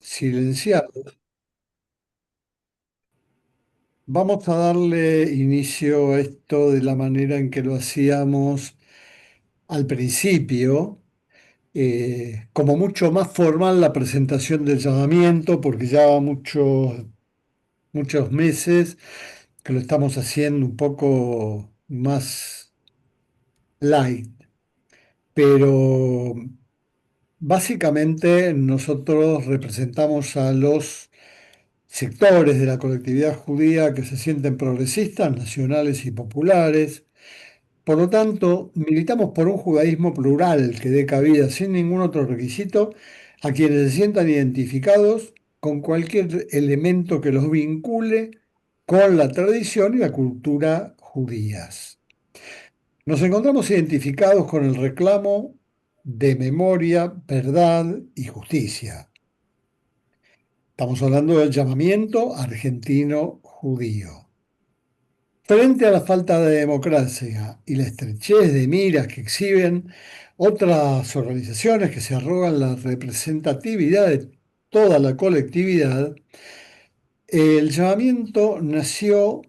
Silenciado. Vamos a darle inicio a esto de la manera en que lo hacíamos al principio, como mucho más formal la presentación del llamamiento, porque ya va muchos meses que lo estamos haciendo un poco más light, pero básicamente nosotros representamos a los sectores de la colectividad judía que se sienten progresistas, nacionales y populares. Por lo tanto, militamos por un judaísmo plural que dé cabida sin ningún otro requisito a quienes se sientan identificados con cualquier elemento que los vincule con la tradición y la cultura judías. Nos encontramos identificados con el reclamo de memoria, verdad y justicia. Estamos hablando del llamamiento argentino judío. Frente a la falta de democracia y la estrechez de miras que exhiben otras organizaciones que se arrogan la representatividad de toda la colectividad, el llamamiento nació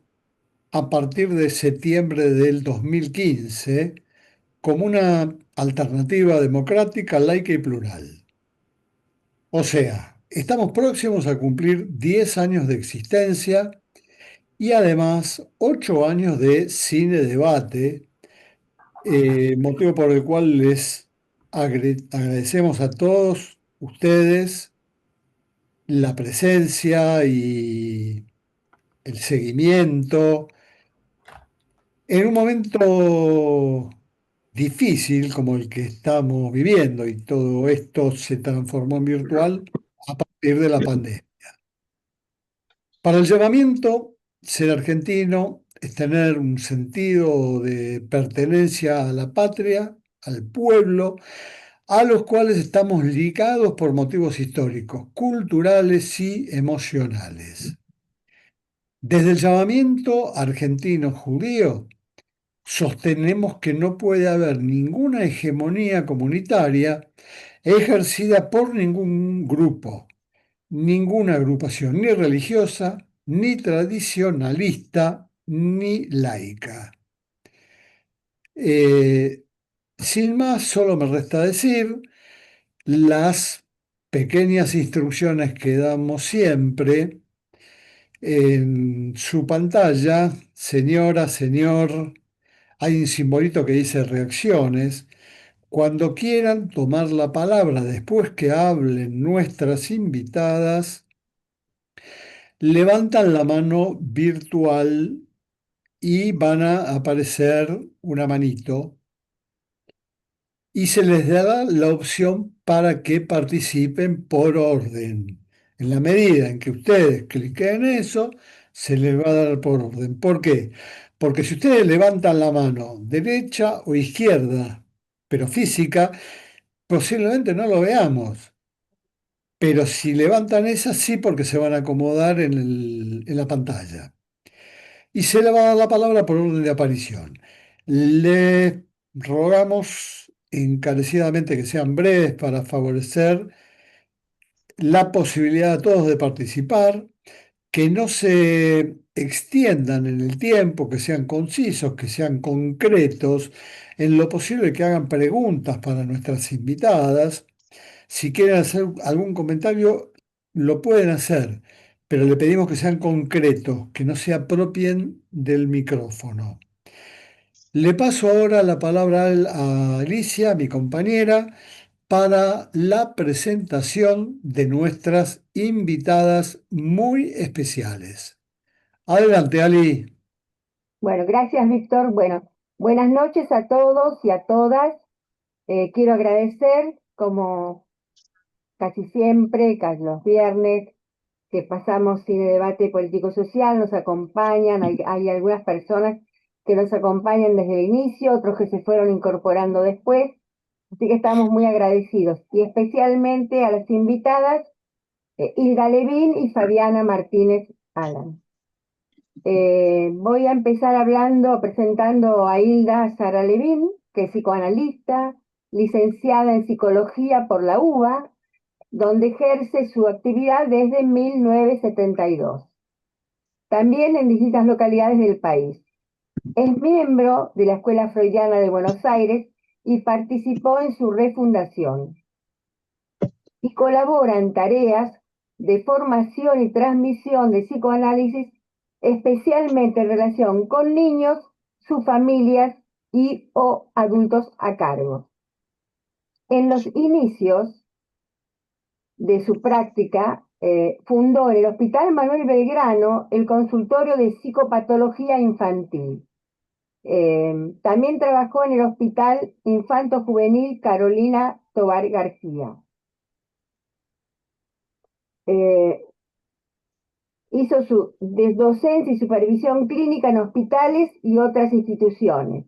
a partir de septiembre del 2015 como una alternativa democrática, laica y plural. O sea, estamos próximos a cumplir 10 años de existencia y además 8 años de cine debate, motivo por el cual les agradecemos a todos ustedes la presencia y el seguimiento. En un momento difícil como el que estamos viviendo y todo esto se transformó en virtual a partir de la pandemia. Para el llamamiento, ser argentino es tener un sentido de pertenencia a la patria, al pueblo, a los cuales estamos ligados por motivos históricos, culturales y emocionales. Desde el llamamiento argentino judío, sostenemos que no puede haber ninguna hegemonía comunitaria ejercida por ningún grupo, ninguna agrupación, ni religiosa, ni tradicionalista, ni laica. Eh, Sin más, solo me resta decir las pequeñas instrucciones que damos siempre en su pantalla. Señora, señor, hay un simbolito que dice reacciones. Cuando quieran tomar la palabra después que hablen nuestras invitadas, levantan la mano virtual y van a aparecer una manito y se les dará la opción para que participen por orden. En la medida en que ustedes cliquen en eso, se les va a dar por orden. ¿Por qué? Porque si ustedes levantan la mano derecha o izquierda, pero física, posiblemente no lo veamos. Pero si levantan esa, sí, porque se van a acomodar en la pantalla. Y se le va a dar la palabra por orden de aparición. Le rogamos encarecidamente que sean breves para favorecer la posibilidad de todos de participar, que no se extiendan en el tiempo, que sean concisos, que sean concretos, en lo posible que hagan preguntas para nuestras invitadas. Si quieren hacer algún comentario, lo pueden hacer, pero le pedimos que sean concretos, que no se apropien del micrófono. Le paso ahora la palabra a Alicia, mi compañera, para la presentación de nuestras invitadas muy especiales. Adelante, Ali. Bueno, gracias, Víctor. Bueno, buenas noches a todos y a todas. Quiero agradecer, como casi siempre, casi los viernes, que pasamos cine debate político-social, nos acompañan, hay algunas personas que nos acompañan desde el inicio, otros que se fueron incorporando después, así que estamos muy agradecidos. Y especialmente a las invitadas, Hilda Levín y Fabiana Martínez Alan. Voy a empezar presentando a Hilda Sara Levín, que es psicoanalista, licenciada en psicología por la UBA donde ejerce su actividad desde 1972. También en distintas localidades del país. Es miembro de la Escuela Freudiana de Buenos Aires y participó en su refundación. Y colabora en tareas de formación y transmisión de psicoanálisis, especialmente en relación con niños, sus familias y o adultos a cargo. En los inicios de su práctica, fundó en el Hospital Manuel Belgrano el consultorio de psicopatología infantil. También trabajó en el Hospital Infanto Juvenil Carolina Tobar García. Hizo su docencia y supervisión clínica en hospitales y otras instituciones.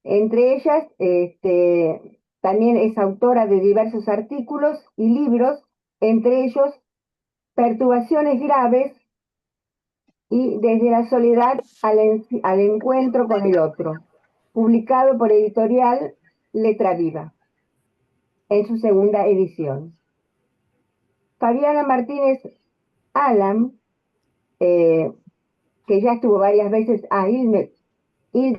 Entre ellas, también es autora de diversos artículos y libros, entre ellos Perturbaciones graves y Desde la soledad al encuentro con el otro, publicado por editorial Letra Viva, en su segunda edición. Fabiana Martínez Alam, que ya estuvo varias veces y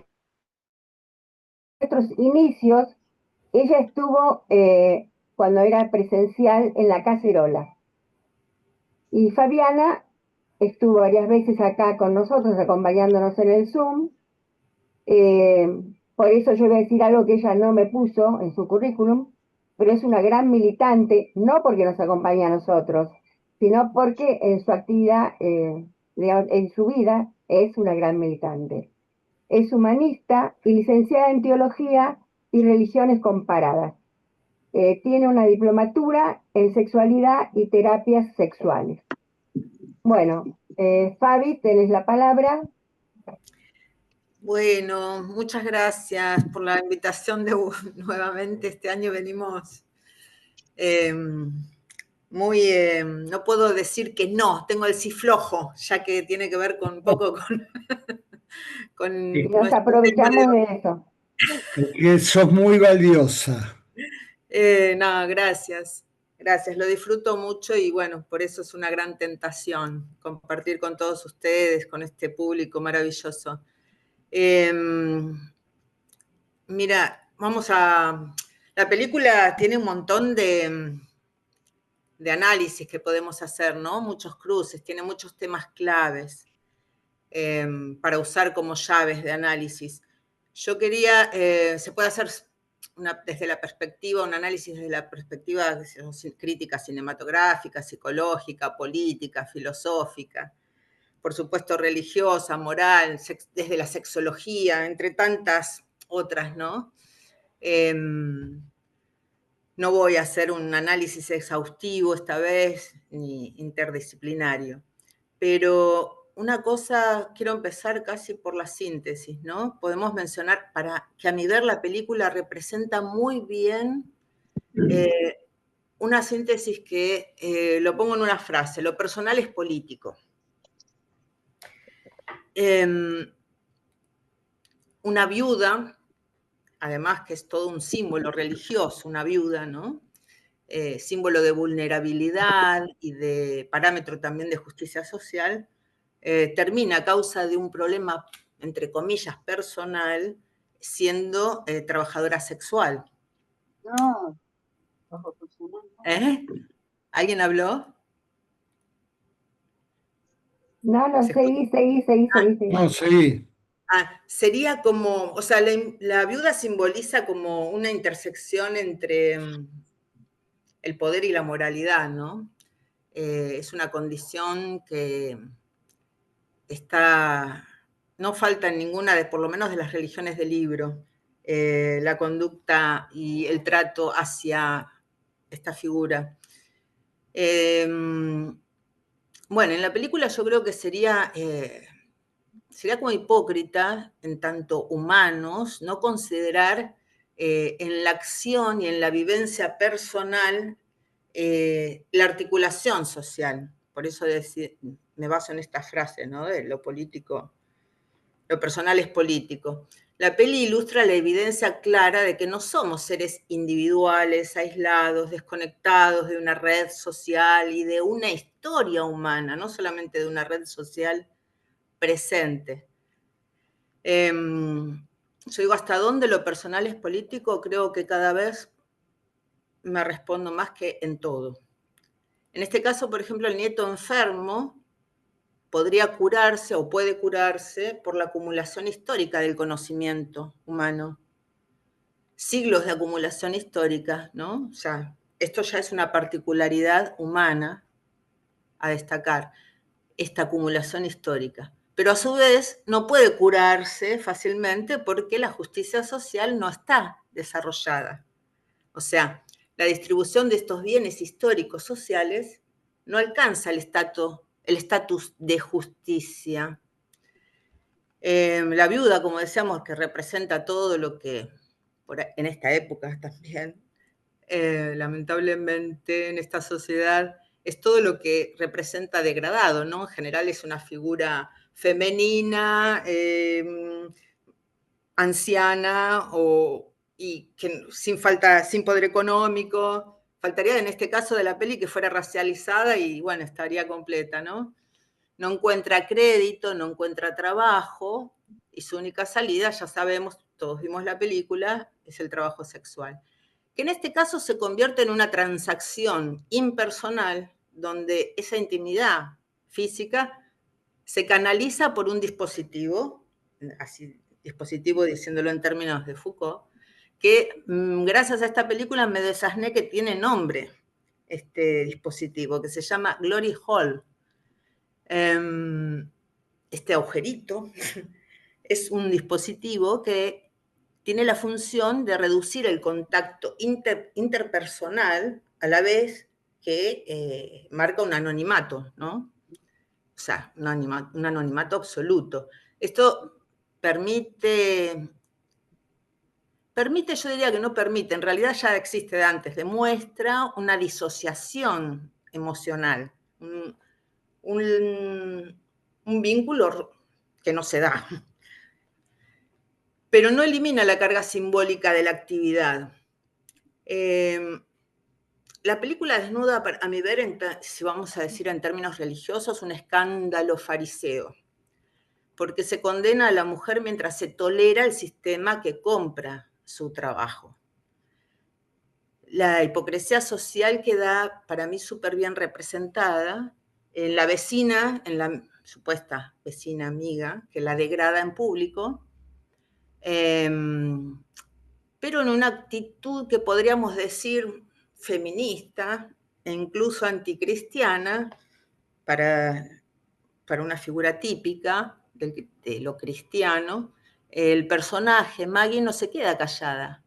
nuestros inicios, ella estuvo cuando era presencial en la Cacerola. Y Fabiana estuvo varias veces acá con nosotros, acompañándonos en el Zoom. Por eso yo voy a decir algo que ella no me puso en su currículum, pero es una gran militante, no porque nos acompañe a nosotros, sino porque en su actividad, en su vida, es una gran militante. Es humanista y licenciada en Teología y Religiones Comparadas. Tiene una diplomatura en Sexualidad y Terapias Sexuales. Bueno, Fabi, tenés la palabra. Bueno, muchas gracias por la invitación nuevamente. Este año venimos no puedo decir que no, tengo el sí flojo, ya que tiene que ver con un poco con Y nos aprovechamos de eso. Que sos muy valiosa. No, gracias. Gracias, lo disfruto mucho y bueno, por eso es una gran tentación compartir con todos ustedes, con este público maravilloso. Mira, la película tiene un montón de análisis que podemos hacer, ¿no? Muchos cruces, tiene muchos temas claves para usar como llaves de análisis. Yo quería, se puede hacer desde la perspectiva, un análisis desde la perspectiva crítica cinematográfica, psicológica, política, filosófica, por supuesto religiosa, moral, desde la sexología, entre tantas otras, ¿no? No voy a hacer un análisis exhaustivo esta vez, ni interdisciplinario, pero una cosa, quiero empezar casi por la síntesis, ¿no? Podemos mencionar, para que a mi ver la película representa muy bien una síntesis que lo pongo en una frase: lo personal es político. Una viuda, además que es todo un símbolo religioso, una viuda, ¿no? Símbolo de vulnerabilidad y de parámetro también de justicia social, termina a causa de un problema, entre comillas, personal, siendo trabajadora sexual. No, ¿Eh? ¿Alguien habló? No, seguí. No, sí. Sería como, o sea, la viuda simboliza como una intersección entre el poder y la moralidad, ¿no? Es una condición que no falta en ninguna, por lo menos de las religiones del libro, la conducta y el trato hacia esta figura. Bueno, en la película yo creo que sería como hipócrita, en tanto humanos, no considerar en la acción y en la vivencia personal la articulación social. Por eso me baso en esta frase, ¿no? De lo político, lo personal es político. La peli ilustra la evidencia clara de que no somos seres individuales, aislados, desconectados de una red social y de una historia humana, no solamente de una red social presente. Yo digo, ¿hasta dónde lo personal es político? Creo que cada vez me respondo más que en todo. En este caso, por ejemplo, el nieto enfermo podría curarse o puede curarse por la acumulación histórica del conocimiento humano. Siglos de acumulación histórica, ¿no? O sea, esto ya es una particularidad humana a destacar, esta acumulación histórica. Pero a su vez no puede curarse fácilmente porque la justicia social no está desarrollada. O sea, la distribución de estos bienes históricos sociales no alcanza el estatus de justicia. La viuda, como decíamos, que representa todo lo que, en esta época también, lamentablemente en esta sociedad, es todo lo que representa degradado, ¿no? En general es una figura femenina, anciana y que sin poder económico. Faltaría en este caso de la peli que fuera racializada y bueno, estaría completa, ¿no? No encuentra crédito, no encuentra trabajo y su única salida, ya sabemos, todos vimos la película, es el trabajo sexual. Que en este caso se convierte en una transacción impersonal donde esa intimidad física se canaliza por un dispositivo, así, dispositivo diciéndolo en términos de Foucault, que gracias a esta película me desasné que tiene nombre este dispositivo, que se llama Glory Hall. Este agujerito es un dispositivo que tiene la función de reducir el contacto interpersonal a la vez que marca un anonimato, ¿no? O sea, un anonimato absoluto. Esto permite, yo diría que no permite, en realidad ya existe de antes, demuestra una disociación emocional, un vínculo que no se da, pero no elimina la carga simbólica de la actividad. La película desnuda, a mi ver, si vamos a decir en términos religiosos, un escándalo fariseo, porque se condena a la mujer mientras se tolera el sistema que compra su trabajo. La hipocresía social queda para mí súper bien representada en la vecina, en la supuesta vecina amiga, que la degrada en público, pero en una actitud que podríamos decir feminista e incluso anticristiana para una figura típica de lo cristiano. El personaje, Maggie, no se queda callada.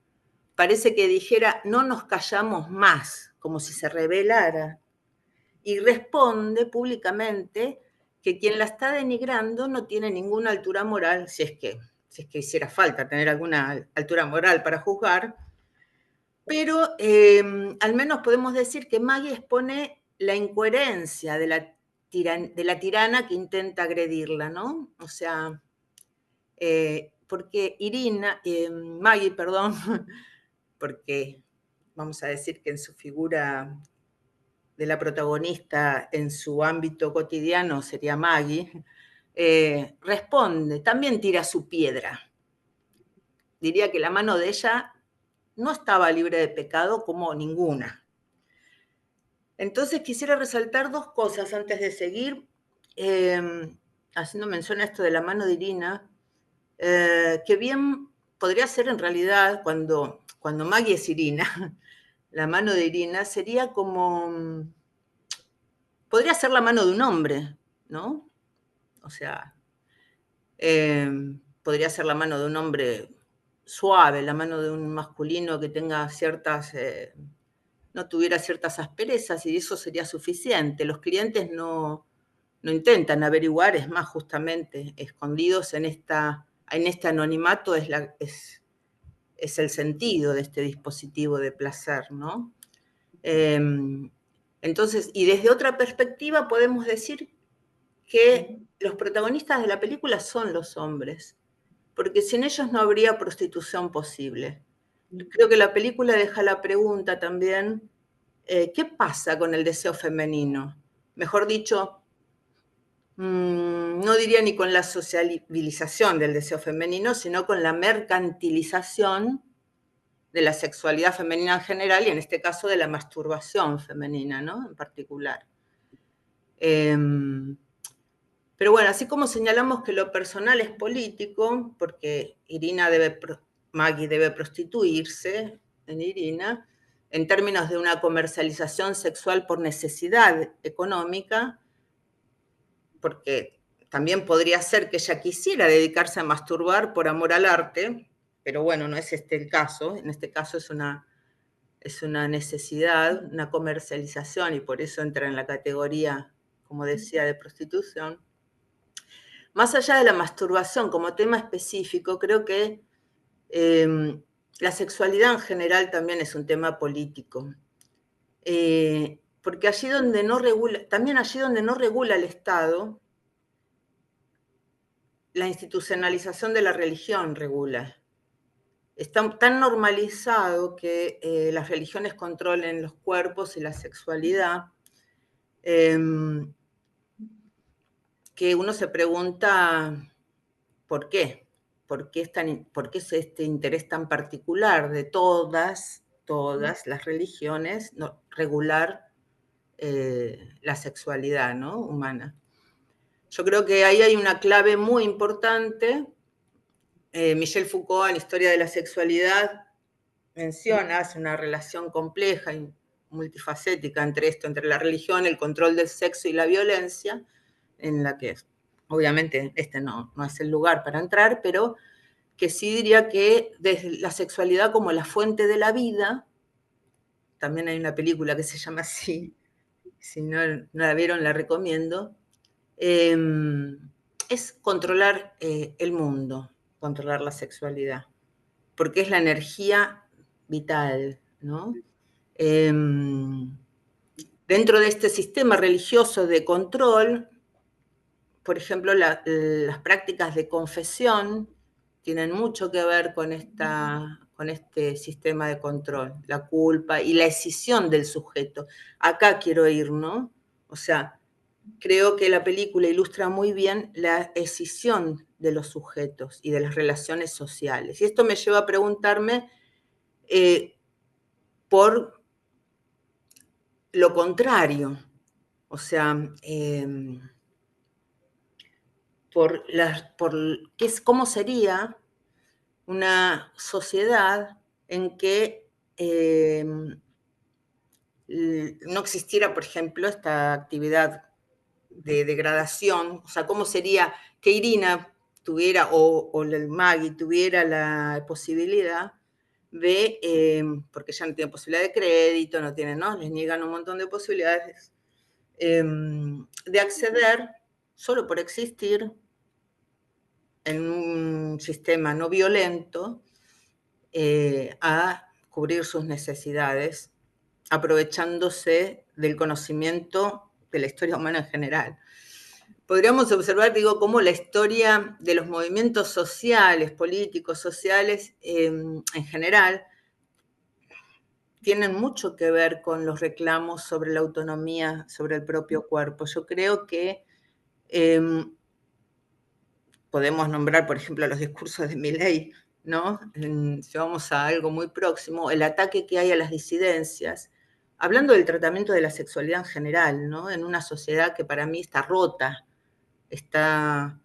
Parece que dijera, no nos callamos más, como si se rebelara. Y responde públicamente que quien la está denigrando no tiene ninguna altura moral, si es que hiciera falta tener alguna altura moral para juzgar, pero al menos podemos decir que Maggie expone la incoherencia de la tirana que intenta agredirla, ¿no? O sea, porque Maggie, perdón, porque vamos a decir que en su figura de la protagonista, en su ámbito cotidiano sería Maggie, responde, también tira su piedra. Diría que la mano de ella no estaba libre de pecado como ninguna. Entonces quisiera resaltar dos cosas antes de seguir, haciendo mención a esto de la mano de Irina, que bien podría ser en realidad cuando Maggie es Irina, la mano de Irina sería como, podría ser la mano de un hombre, ¿no? O sea, podría ser la mano de un hombre suave, la mano de un masculino que tenga no tuviera ciertas asperezas y eso sería suficiente. Los clientes no intentan averiguar, es más, justamente escondidos en este anonimato es el sentido de este dispositivo de placer, ¿no? Entonces, y desde otra perspectiva podemos decir que los protagonistas de la película son los hombres. porque sin ellos no habría prostitución posible. Creo que la película deja la pregunta también, ¿qué pasa con el deseo femenino? Mejor dicho, no diría ni con la sociabilización del deseo femenino, sino con la mercantilización de la sexualidad femenina en general y en este caso de la masturbación femenina, ¿no? En particular. Pero bueno, así como señalamos que lo personal es político, porque Maggie debe prostituirse en Irina, en términos de una comercialización sexual por necesidad económica, porque también podría ser que ella quisiera dedicarse a masturbar por amor al arte, pero bueno, no es este el caso. En este caso es una necesidad, una comercialización, y por eso entra en la categoría, como decía, de prostitución. Más allá de la masturbación como tema específico, creo que la sexualidad en general también es un tema político. Porque allí donde no regula, también allí donde no regula el Estado, la institucionalización de la religión regula. Está tan normalizado que las religiones controlen los cuerpos y la sexualidad, que uno se pregunta por qué. ¿Por qué es este interés tan particular de todas las religiones regular la sexualidad, ¿no? Humana? Yo creo que ahí hay una clave muy importante. Michel Foucault, en Historia de la Sexualidad, menciona, hace una relación compleja y multifacética entre esto, entre la religión, el control del sexo y la violencia, en la que obviamente este no es el lugar para entrar, pero que sí diría que desde la sexualidad como la fuente de la vida, también hay una película que se llama así, si no la vieron la recomiendo, es controlar el mundo, controlar la sexualidad, porque es la energía vital, ¿no? Dentro de este sistema religioso de control, por ejemplo, las prácticas de confesión tienen mucho que ver con este sistema de control, la culpa y la escisión del sujeto. Acá quiero ir, ¿no? O sea, creo que la película ilustra muy bien la escisión de los sujetos y de las relaciones sociales. Y esto me lleva a preguntarme por lo contrario, o sea, cómo sería una sociedad en que no existiera, por ejemplo, esta actividad de degradación, o sea, cómo sería que Irina tuviera, o el Maggie tuviera la posibilidad porque ya no tiene posibilidad de crédito, no tienen, ¿no? Les niegan un montón de posibilidades, de acceder, solo por existir, en un sistema no violento, a cubrir sus necesidades, aprovechándose del conocimiento de la historia humana en general. Podríamos observar, digo, cómo la historia de los movimientos sociales, políticos, sociales, en general, tienen mucho que ver con los reclamos sobre la autonomía, sobre el propio cuerpo. Yo creo que podemos nombrar, por ejemplo, los discursos de Milei, ¿no? Si vamos a algo muy próximo, el ataque que hay a las disidencias, hablando del tratamiento de la sexualidad en general, ¿no? En una sociedad que para mí está rota, está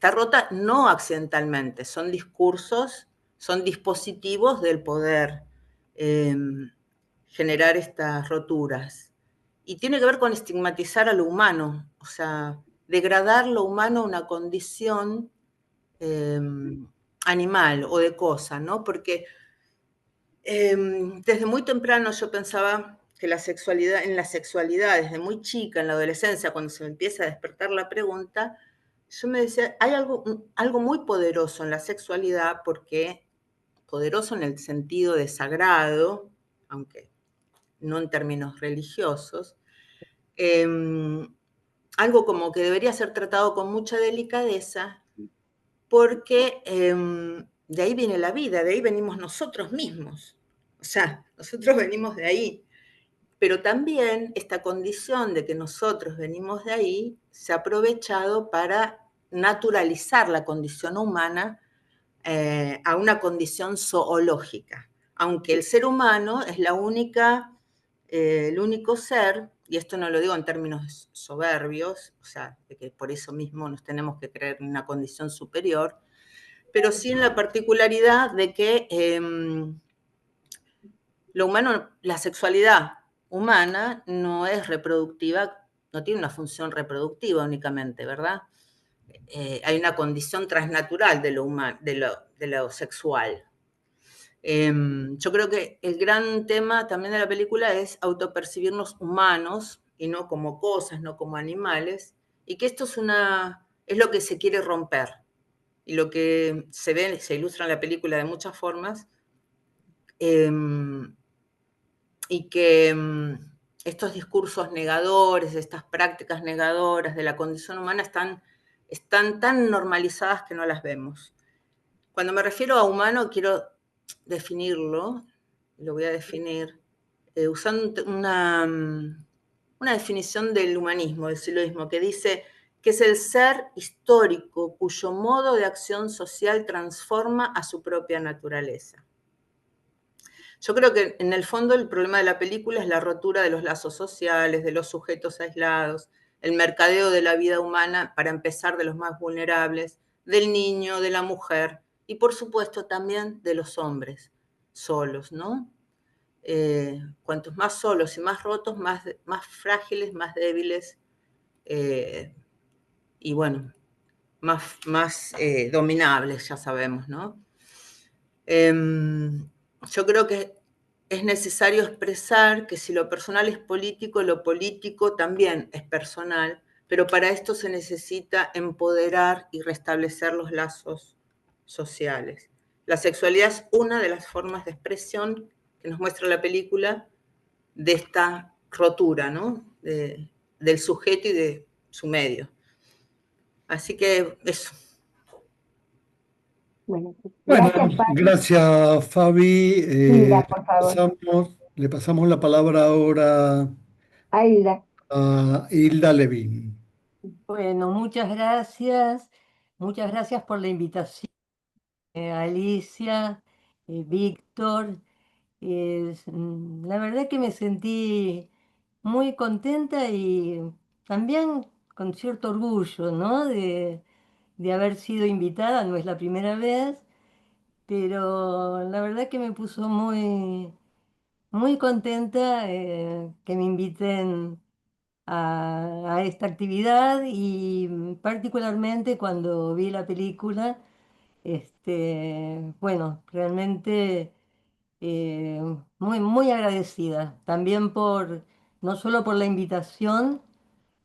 rota no accidentalmente, son discursos, son dispositivos del poder generar estas roturas. Y tiene que ver con estigmatizar a lo humano, o sea, degradar lo humano a una condición animal o de cosa, ¿no? Porque desde muy temprano yo pensaba que en la sexualidad, desde muy chica, en la adolescencia, cuando se me empieza a despertar la pregunta, yo me decía, hay algo muy poderoso en la sexualidad, porque poderoso en el sentido de sagrado, aunque no en términos religiosos, algo como que debería ser tratado con mucha delicadeza porque de ahí viene la vida, de ahí venimos nosotros mismos. O sea, nosotros venimos de ahí. Pero también esta condición de que nosotros venimos de ahí se ha aprovechado para naturalizar la condición humana a una condición zoológica, aunque el ser humano es el único ser, y esto no lo digo en términos soberbios, o sea, de que por eso mismo nos tenemos que creer en una condición superior, pero sí en la particularidad de que lo humano, la sexualidad humana no es reproductiva, no tiene una función reproductiva únicamente, ¿verdad? Hay una condición transnatural de lo sexual. Yo creo que el gran tema también de la película es autopercibirnos humanos y no como cosas, no como animales, y que esto es lo que se quiere romper. Y lo que se ve, se ilustra en la película de muchas formas, eh, y que estos discursos negadores, estas prácticas negadoras de la condición humana están tan normalizadas que no las vemos. Cuando me refiero a humano, quiero definirlo, lo voy a definir, usando una definición del humanismo, del siloísmo, que dice que es el ser histórico cuyo modo de acción social transforma a su propia naturaleza. Yo creo que en el fondo el problema de la película es la rotura de los lazos sociales, de los sujetos aislados, el mercadeo de la vida humana, para empezar, de los más vulnerables, del niño, de la mujer y por supuesto también de los hombres solos, ¿no? Cuantos más solos y más rotos, más frágiles, más débiles y bueno, más dominables, ya sabemos, ¿no? Yo creo que es necesario expresar que si lo personal es político, lo político también es personal, pero para esto se necesita empoderar y restablecer los lazos sociales. La sexualidad es una de las formas de expresión que nos muestra la película de esta rotura, ¿no? Del sujeto y de su medio. Así que eso. Bueno, Bueno, gracias, gracias Fabi. Hilda, por favor. Le pasamos la palabra ahora A Hilda. a Hilda Levin. Bueno, muchas gracias por la invitación, Alicia, Víctor. La verdad que me sentí muy contenta y también con cierto orgullo, ¿no? De haber sido invitada, no es la primera vez, pero la verdad que me puso muy contenta que me inviten a esta actividad y particularmente cuando vi la película, bueno, realmente eh, muy agradecida también no solo por la invitación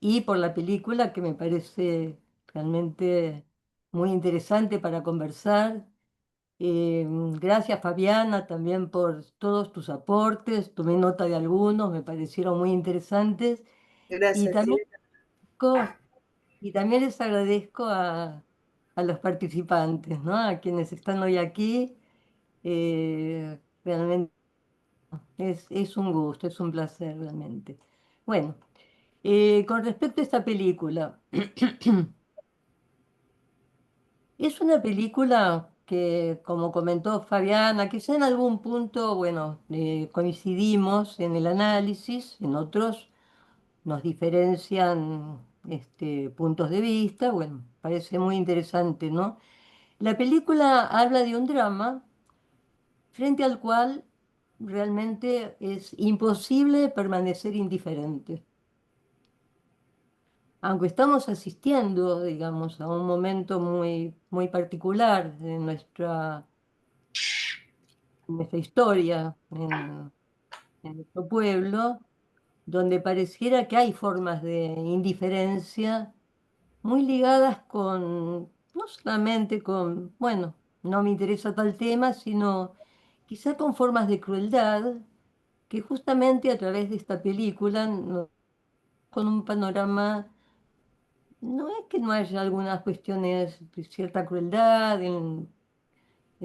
y por la película que me parece realmente muy interesante para conversar. Gracias Fabiana también por todos tus aportes, tomé nota de algunos, me parecieron muy interesantes. Y Gracias, también, Silvia. y también les agradezco a los participantes, ¿no? A quienes están hoy aquí. Realmente es un gusto, es un placer realmente. Bueno, con respecto a esta película, es una película que, como comentó Fabiana, quizá en algún punto, bueno, coincidimos en el análisis, en otros nos diferencian puntos de vista, bueno, parece muy interesante, ¿no? La película habla de un drama frente al cual realmente es imposible permanecer indiferente. Aunque estamos asistiendo, digamos, a un momento muy particular de nuestra historia, en nuestro pueblo, donde pareciera que hay formas de indiferencia muy ligadas no solamente con, bueno, no me interesa tal tema, sino quizá con formas de crueldad que justamente a través de esta película, con un panorama no es que no haya algunas cuestiones de cierta crueldad en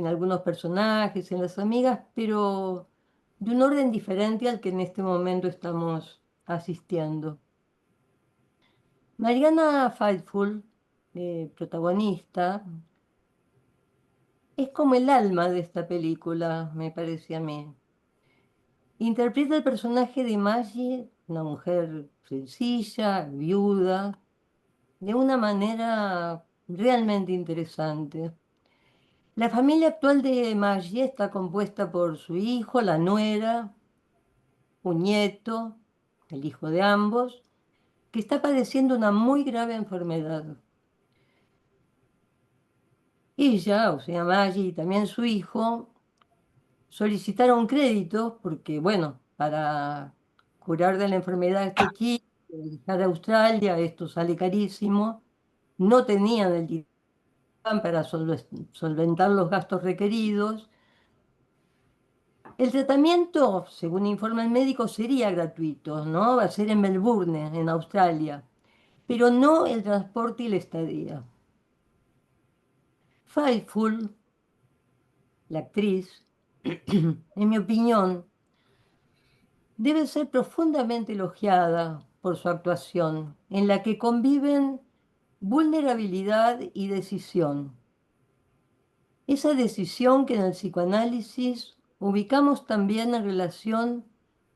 algunos personajes, en las amigas, pero de un orden diferente al que en este momento estamos asistiendo. Mariana Faithfull, protagonista, es como el alma de esta película, me parece a mí. Interpreta el personaje de Maggie, una mujer sencilla, viuda, de una manera realmente interesante. La familia actual de Maggie está compuesta por su hijo, la nuera, un nieto, el hijo de ambos, que está padeciendo una muy grave enfermedad. Ella, o sea, Maggie y también su hijo, solicitaron créditos porque, bueno, para curar de la enfermedad de este chico, viajar a Australia, esto sale carísimo, no tenían el dinero para solventar los gastos requeridos. El tratamiento, según informa el médico, sería gratuito, ¿no? Va a ser en Melbourne, en Australia, pero no el transporte y la estadía. Faithfull, la actriz, en mi opinión, debe ser profundamente elogiada por su actuación, en la que conviven vulnerabilidad y decisión. Esa decisión que en el psicoanálisis ubicamos también en relación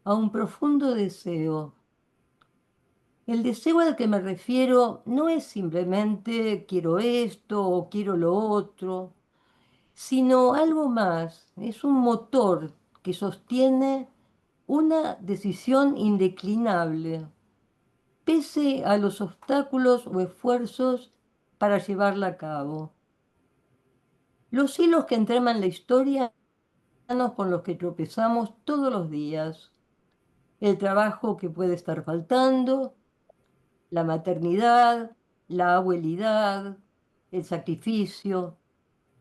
a un profundo deseo. El deseo al que me refiero no es simplemente quiero esto o quiero lo otro, sino algo más, es un motor que sostiene una decisión indeclinable, pese a los obstáculos o esfuerzos para llevarla a cabo. Los hilos que entraman la historia con los que tropezamos todos los días, el trabajo que puede estar faltando, la maternidad, la abuelidad, el sacrificio,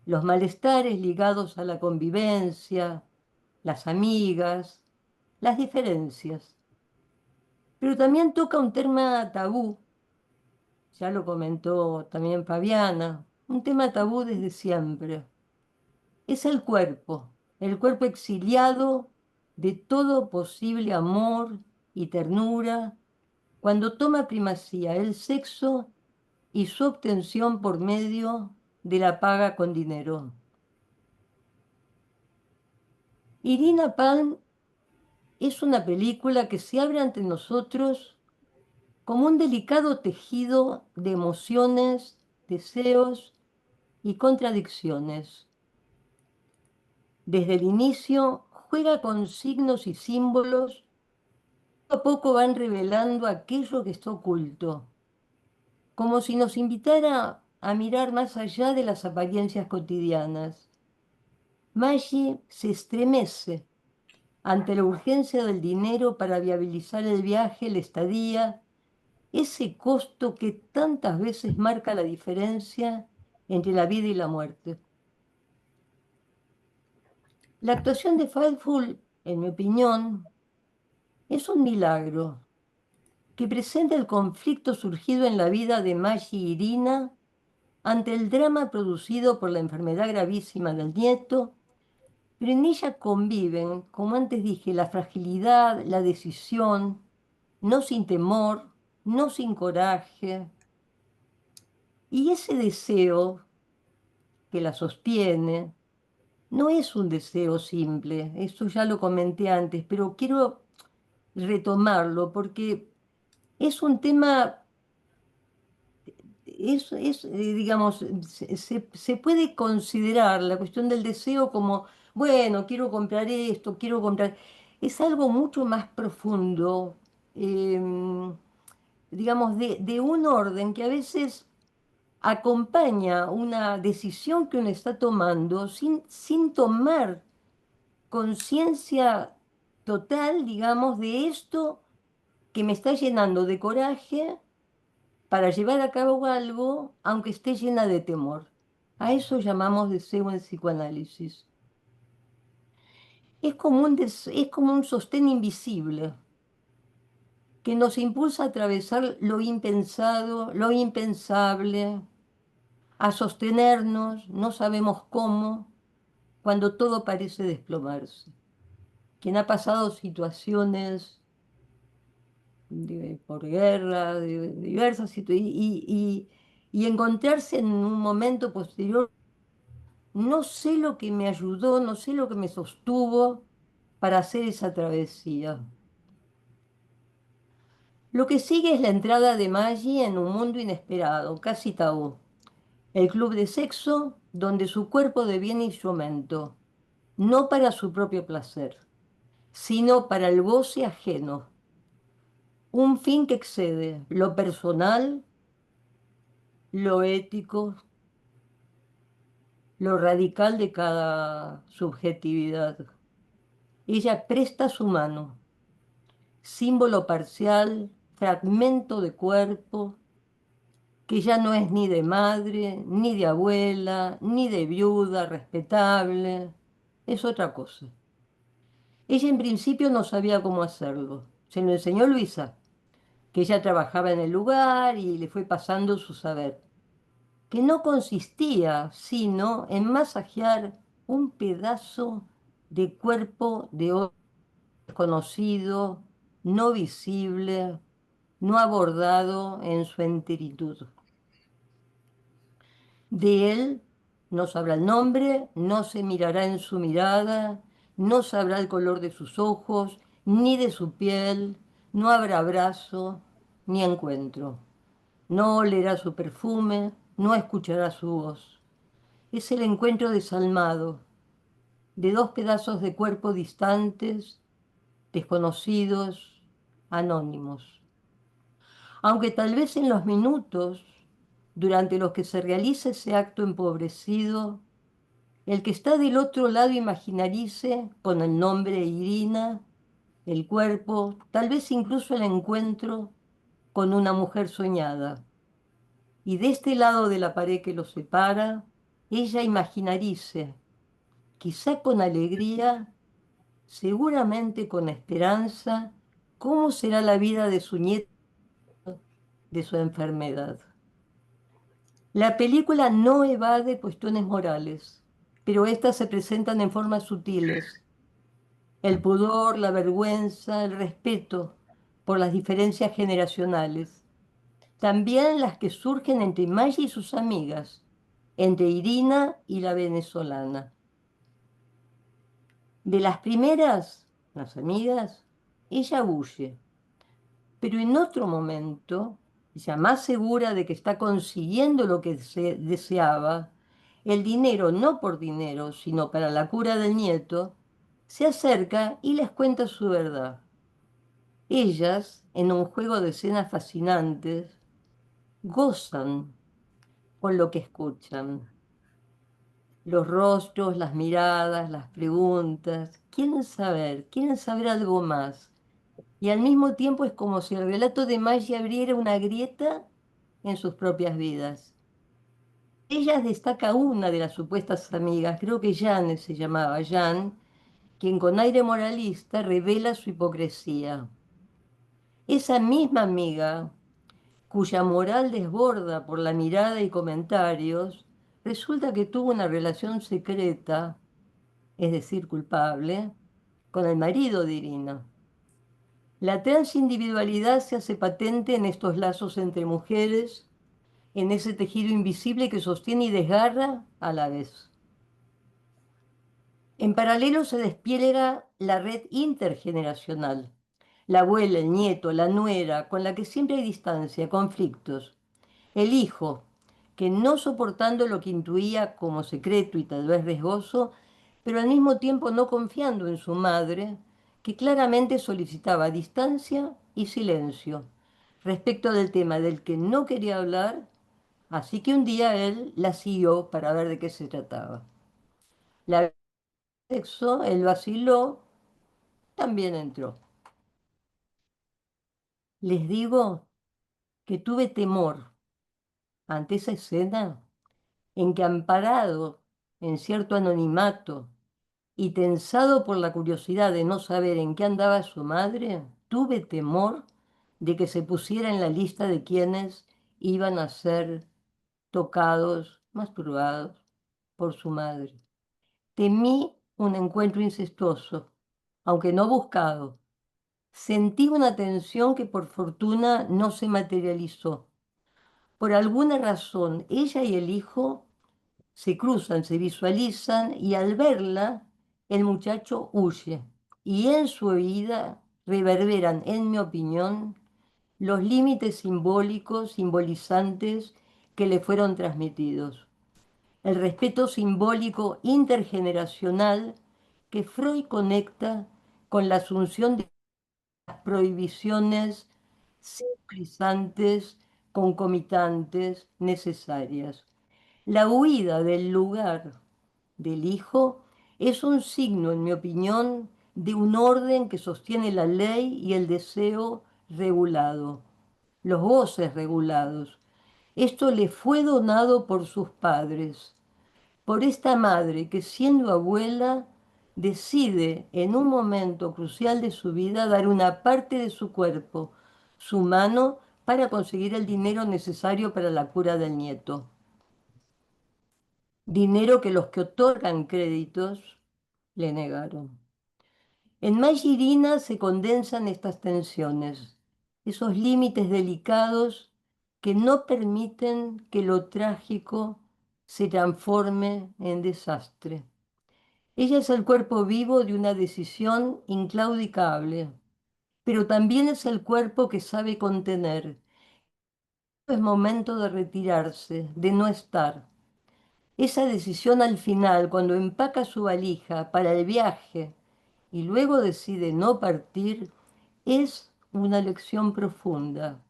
los malestares ligados a la convivencia, las amigas, las diferencias. Pero también toca un tema tabú, ya lo comentó también Fabiana, un tema tabú desde siempre. Es el cuerpo exiliado de todo posible amor y ternura, cuando toma primacía el sexo y su obtención por medio de la paga con dinero. Irina Palm es una película que se abre ante nosotros como un delicado tejido de emociones, deseos y contradicciones. Desde el inicio juega con signos y símbolos, poco a poco van revelando aquello que está oculto, como si nos invitara a mirar más allá de las apariencias cotidianas. Maggie se estremece ante la urgencia del dinero para viabilizar el viaje, la estadía, ese costo que tantas veces marca la diferencia entre la vida y la muerte. La actuación de Faithfull, en mi opinión, es un milagro que presenta el conflicto surgido en la vida de Maggie y Irina ante el drama producido por la enfermedad gravísima del nieto, pero en ella conviven, como antes dije, la fragilidad, la decisión, no sin temor, no sin coraje, y ese deseo que la sostiene no es un deseo simple, eso ya lo comenté antes, pero quiero retomarlo porque es un tema, digamos, se puede considerar la cuestión del deseo como, bueno, quiero comprar esto, quiero comprar, es algo mucho más profundo, digamos, de un orden que a veces acompaña una decisión que uno está tomando sin tomar conciencia total, digamos, de esto que me está llenando de coraje para llevar a cabo algo, aunque esté llena de temor. A eso llamamos deseo en psicoanálisis. Es como un sostén invisible que nos impulsa a atravesar lo impensado, lo impensable, a sostenernos, no sabemos cómo, cuando todo parece desplomarse. Quien ha pasado situaciones por guerra, de diversas situaciones, y encontrarse en un momento posterior, no sé lo que me ayudó, no sé lo que me sostuvo para hacer esa travesía. Lo que sigue es la entrada de Maggie en un mundo inesperado, casi tabú. El club de sexo donde su cuerpo deviene instrumento, no para su propio placer, sino para el goce ajeno. Un fin que excede lo personal, lo ético, lo radical de cada subjetividad. Ella presta su mano, símbolo parcial, fragmento de cuerpo, que ya no es ni de madre, ni de abuela, ni de viuda respetable, es otra cosa. Ella en principio no sabía cómo hacerlo. Se lo enseñó Luisa, que ella trabajaba en el lugar y le fue pasando su saber, que no consistía sino en masajear un pedazo de cuerpo de otro desconocido, no visible, no abordado en su enteritud. De él no sabrá el nombre, no se mirará en su mirada, no sabrá el color de sus ojos, ni de su piel, no habrá abrazo ni encuentro. No olerá su perfume, no escuchará su voz. Es el encuentro desalmado de dos pedazos de cuerpo distantes, desconocidos, anónimos. Aunque tal vez en los minutos durante los que se realiza ese acto empobrecido, el que está del otro lado imaginarice con el nombre Irina, el cuerpo, tal vez incluso el encuentro con una mujer soñada. Y de este lado de la pared que los separa, ella imaginarice, quizá con alegría, seguramente con esperanza, cómo será la vida de su nieto, de su enfermedad. La película no evade cuestiones morales, pero estas se presentan en formas sutiles. El pudor, la vergüenza, el respeto por las diferencias generacionales. También las que surgen entre Maggie y sus amigas, entre Irina y la venezolana. De las primeras, las amigas, ella huye, pero en otro momento, ya más segura de que está consiguiendo lo que se deseaba, el dinero no por dinero, sino para la cura del nieto, se acerca y les cuenta su verdad. Ellas, en un juego de escenas fascinantes, gozan con lo que escuchan. Los rostros, las miradas, las preguntas, quieren saber algo más. Y al mismo tiempo es como si el relato de Maggie abriera una grieta en sus propias vidas. Ella destaca una de las supuestas amigas, creo que Jan se llamaba, Jan, quien con aire moralista revela su hipocresía. Esa misma amiga, cuya moral desborda por la mirada y comentarios, resulta que tuvo una relación secreta, es decir, culpable, con el marido de Irina. La transindividualidad se hace patente en estos lazos entre mujeres, en ese tejido invisible que sostiene y desgarra a la vez. En paralelo se despliega la red intergeneracional, la abuela, el nieto, la nuera, con la que siempre hay distancia, conflictos. El hijo, que no soportando lo que intuía como secreto y tal vez riesgoso, pero al mismo tiempo no confiando en su madre, que claramente solicitaba distancia y silencio respecto del tema del que no quería hablar, así que un día él la siguió para ver de qué se trataba. La sexo, él vaciló, también entró. Les digo que tuve temor ante esa escena en que amparado en cierto anonimato y tensado por la curiosidad de no saber en qué andaba su madre, tuve temor de que se pusiera en la lista de quienes iban a ser tocados, masturbados por su madre. Temí un encuentro incestuoso, aunque no buscado. Sentí una tensión que por fortuna no se materializó. Por alguna razón, ella y el hijo se cruzan, se visualizan y al verla, el muchacho huye. Y en su huida reverberan, en mi opinión, los límites simbólicos, simbolizantes que le fueron transmitidos. El respeto simbólico intergeneracional que Freud conecta con la asunción de las prohibiciones simbolizantes, concomitantes, necesarias. La huida del lugar del hijo es un signo, en mi opinión, de un orden que sostiene la ley y el deseo regulado, los goces regulados. Esto le fue donado por sus padres, por esta madre que siendo abuela decide en un momento crucial de su vida dar una parte de su cuerpo, su mano, para conseguir el dinero necesario para la cura del nieto. Dinero que los que otorgan créditos le negaron. En Magirina se condensan estas tensiones, esos límites delicados que no permiten que lo trágico se transforme en desastre. Ella es el cuerpo vivo de una decisión inclaudicable, pero también es el cuerpo que sabe contener. Es momento de retirarse, de no estar. Esa decisión al final, cuando empaca su valija para el viaje y luego decide no partir, es una lección profunda.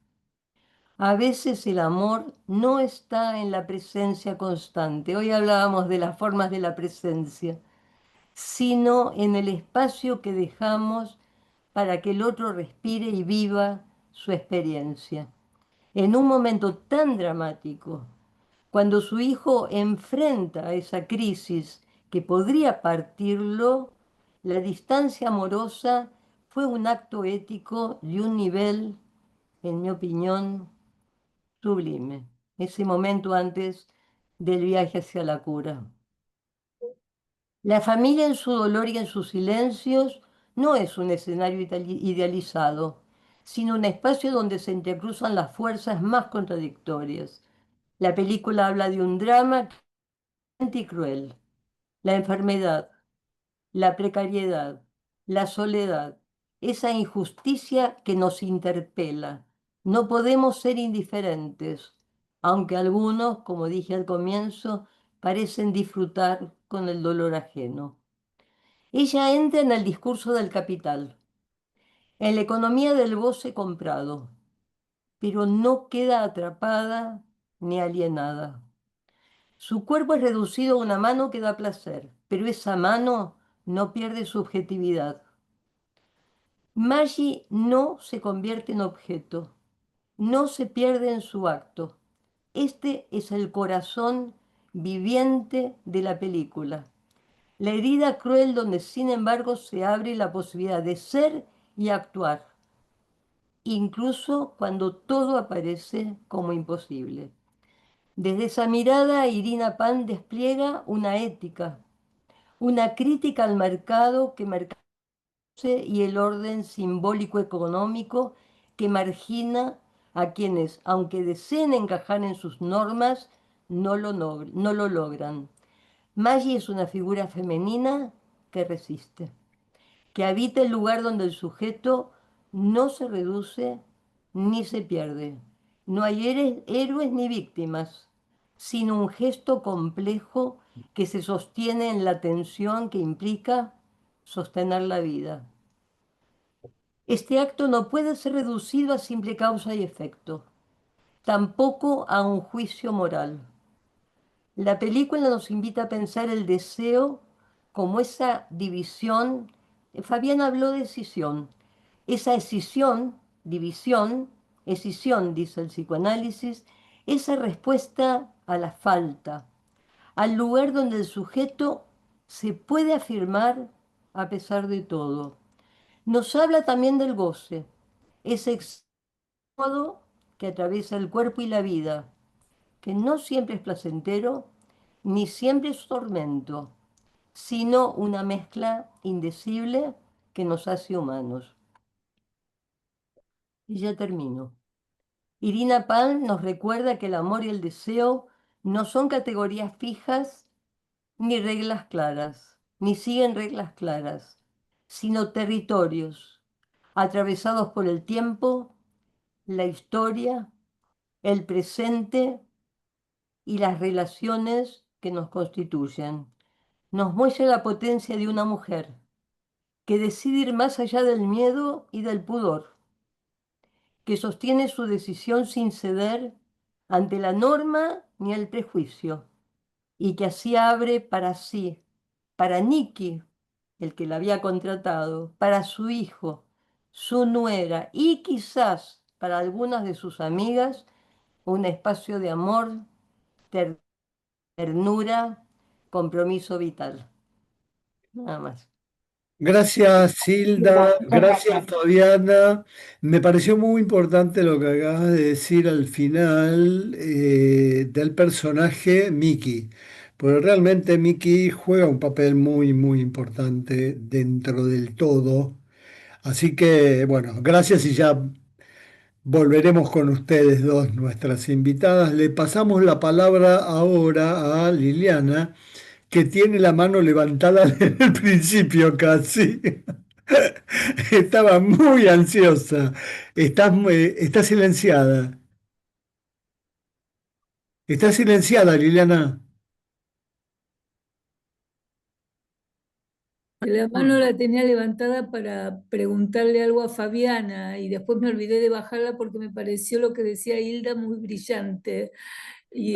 A veces el amor no está en la presencia constante. Hoy hablábamos de las formas de la presencia, sino en el espacio que dejamos para que el otro respire y viva su experiencia. En un momento tan dramático, cuando su hijo enfrenta esa crisis que podría partirlo, la distancia amorosa fue un acto ético de un nivel, en mi opinión, sublime. Ese momento antes del viaje hacia la cura. La familia en su dolor y en sus silencios no es un escenario idealizado, sino un espacio donde se entrecruzan las fuerzas más contradictorias. La película habla de un drama y cruel, la enfermedad, la precariedad, la soledad, esa injusticia que nos interpela. No podemos ser indiferentes, aunque algunos, como dije al comienzo, parecen disfrutar con el dolor ajeno. Ella entra en el discurso del capital, en la economía del goce comprado, pero no queda atrapada ni alienada. Su cuerpo es reducido a una mano que da placer, pero esa mano no pierde su objetividad. Maggie no se convierte en objeto, no se pierde en su acto. Este es el corazón viviente de la película. La herida cruel donde sin embargo se abre la posibilidad de ser y actuar, incluso cuando todo aparece como imposible. Desde esa mirada, Irina Pan despliega una ética, una crítica al mercado que mercado y el orden simbólico económico que margina a quienes, aunque deseen encajar en sus normas, no lo logran. Maggie es una figura femenina que resiste, que habita el lugar donde el sujeto no se reduce ni se pierde. No hay héroes ni víctimas, sino un gesto complejo que se sostiene en la tensión que implica sostener la vida. Este acto no puede ser reducido a simple causa y efecto, tampoco a un juicio moral. La película nos invita a pensar el deseo como esa división. Fabián habló de escisión. Esa escisión, dice el psicoanálisis, esa respuesta a la falta, al lugar donde el sujeto se puede afirmar a pesar de todo. Nos habla también del goce, ese modo que atraviesa el cuerpo y la vida, que no siempre es placentero, ni siempre es tormento, sino una mezcla indecible que nos hace humanos. Y ya termino. Irina Palm nos recuerda que el amor y el deseo no son categorías fijas ni reglas claras, ni siguen reglas claras, sino territorios atravesados por el tiempo, la historia, el presente y las relaciones que nos constituyen. Nos muestra la potencia de una mujer que decide ir más allá del miedo y del pudor, que sostiene su decisión sin ceder ante la norma ni el prejuicio, y que así abre para sí, para Nicky, el que la había contratado, para su hijo, su nuera y quizás para algunas de sus amigas, un espacio de amor, ternura, compromiso vital. Nada más. Gracias, Hilda. Gracias, Fabiana. Me pareció muy importante lo que acabas de decir al final del personaje Mickey, porque realmente Mickey juega un papel muy, muy importante dentro del todo. Así que, bueno, gracias y ya volveremos con ustedes dos, nuestras invitadas. Le pasamos la palabra ahora a Liliana, que tiene la mano levantada desde el principio casi. Estaba muy ansiosa. Estás silenciada. Está silenciada, Liliana. La mano la tenía levantada para preguntarle algo a Fabiana y después me olvidé de bajarla porque me pareció lo que decía Hilda muy brillante. Y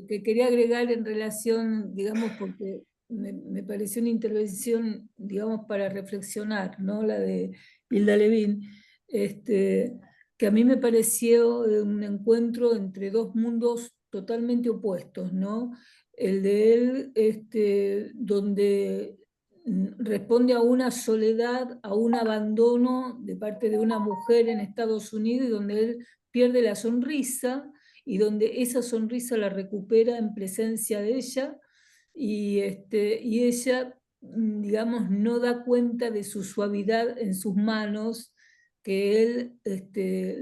que quería agregar en relación, digamos, porque me pareció una intervención, digamos, para reflexionar, ¿no? La de Hilda Levin, que a mí me pareció un encuentro entre dos mundos totalmente opuestos, ¿no? El de él, donde responde a una soledad, a un abandono de parte de una mujer en Estados Unidos, y donde él pierde la sonrisa y donde esa sonrisa la recupera en presencia de ella y ella, digamos, no da cuenta de su suavidad en sus manos que él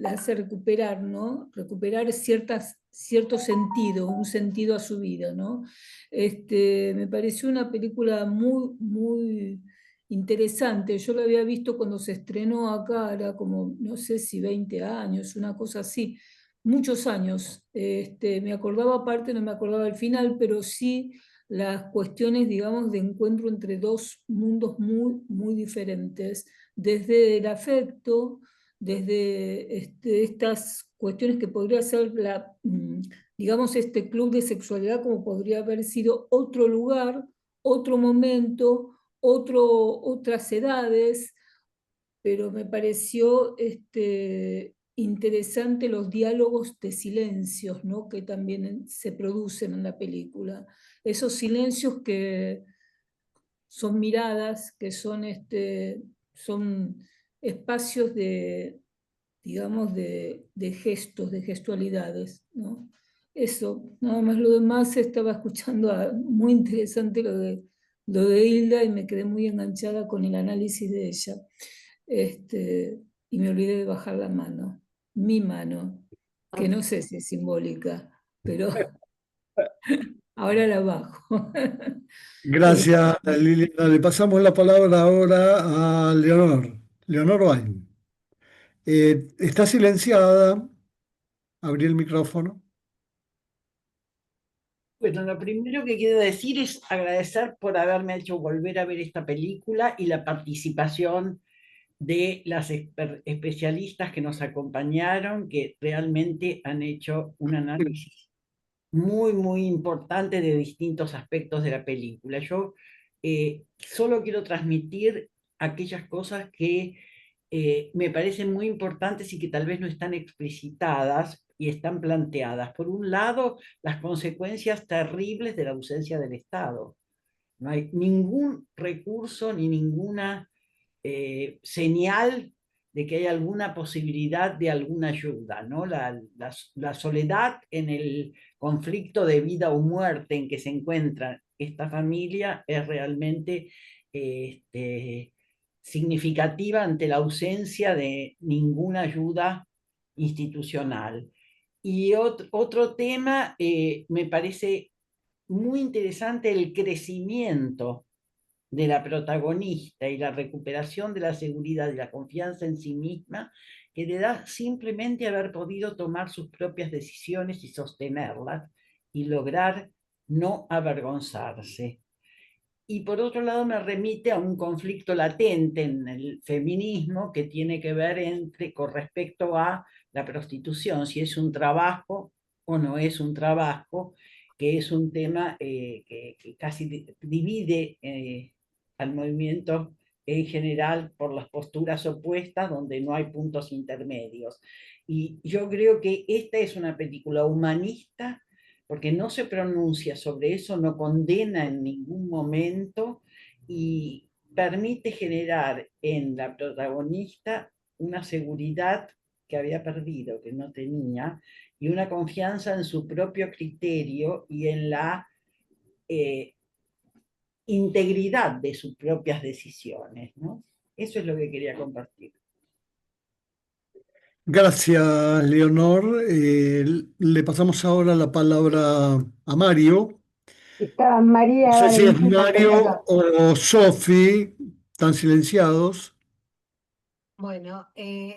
la hace recuperar, ¿no? Recuperar cierto sentido, un sentido a su vida, ¿no? Me pareció una película muy, muy interesante. Yo la había visto cuando se estrenó acá, era como, no sé si 20 años, una cosa así, muchos años. Me acordaba aparte, no me acordaba el final, pero sí las cuestiones, digamos, de encuentro entre dos mundos muy, muy diferentes, desde el afecto, desde estas cuestiones que podría ser digamos, este club de sexualidad como podría haber sido otro lugar, otro momento, otras edades, pero me pareció interesante los diálogos de silencios, ¿no? Que también se producen en la película. Esos silencios que son miradas, que son espacios de, digamos, de gestos, de gestualidades, ¿no? Eso, nada más lo demás estaba escuchando, muy interesante lo de Hilda y me quedé muy enganchada con el análisis de ella. Y me olvidé de bajar la mano, mi mano, que no sé si es simbólica, pero ahora la bajo. Gracias, Liliana. Le pasamos la palabra ahora a Leonor. Leonor Bain. Está silenciada. Abrí el micrófono. Bueno, lo primero que quiero decir es agradecer por haberme hecho volver a ver esta película y la participación de las especialistas que nos acompañaron, que realmente han hecho un análisis muy, muy importante de distintos aspectos de la película. Yo solo quiero transmitir aquellas cosas que me parecen muy importantes y que tal vez no están explicitadas y están planteadas. Por un lado, las consecuencias terribles de la ausencia del Estado. No hay ningún recurso ni ninguna señal de que hay alguna posibilidad de alguna ayuda, ¿no? La soledad en el conflicto de vida o muerte en que se encuentra esta familia es realmente significativa ante la ausencia de ninguna ayuda institucional. Y otro tema, me parece muy interesante el crecimiento de la protagonista y la recuperación de la seguridad y la confianza en sí misma que le da simplemente haber podido tomar sus propias decisiones y sostenerlas y lograr no avergonzarse. Y por otro lado me remite a un conflicto latente en el feminismo que tiene que ver con respecto a la prostitución, si es un trabajo o no es un trabajo, que es un tema que casi divide al movimiento en general por las posturas opuestas, donde no hay puntos intermedios. Y yo creo que esta es una película humanista porque no se pronuncia sobre eso, no condena en ningún momento y permite generar en la protagonista una seguridad que había perdido, que no tenía, y una confianza en su propio criterio y en la integridad de sus propias decisiones, ¿no? Eso es lo que quería compartir. Gracias, Leonor. Le pasamos ahora la palabra a Mario. Estaba No María, sé si es Valentina, Mario o Sofi, están silenciados. Bueno,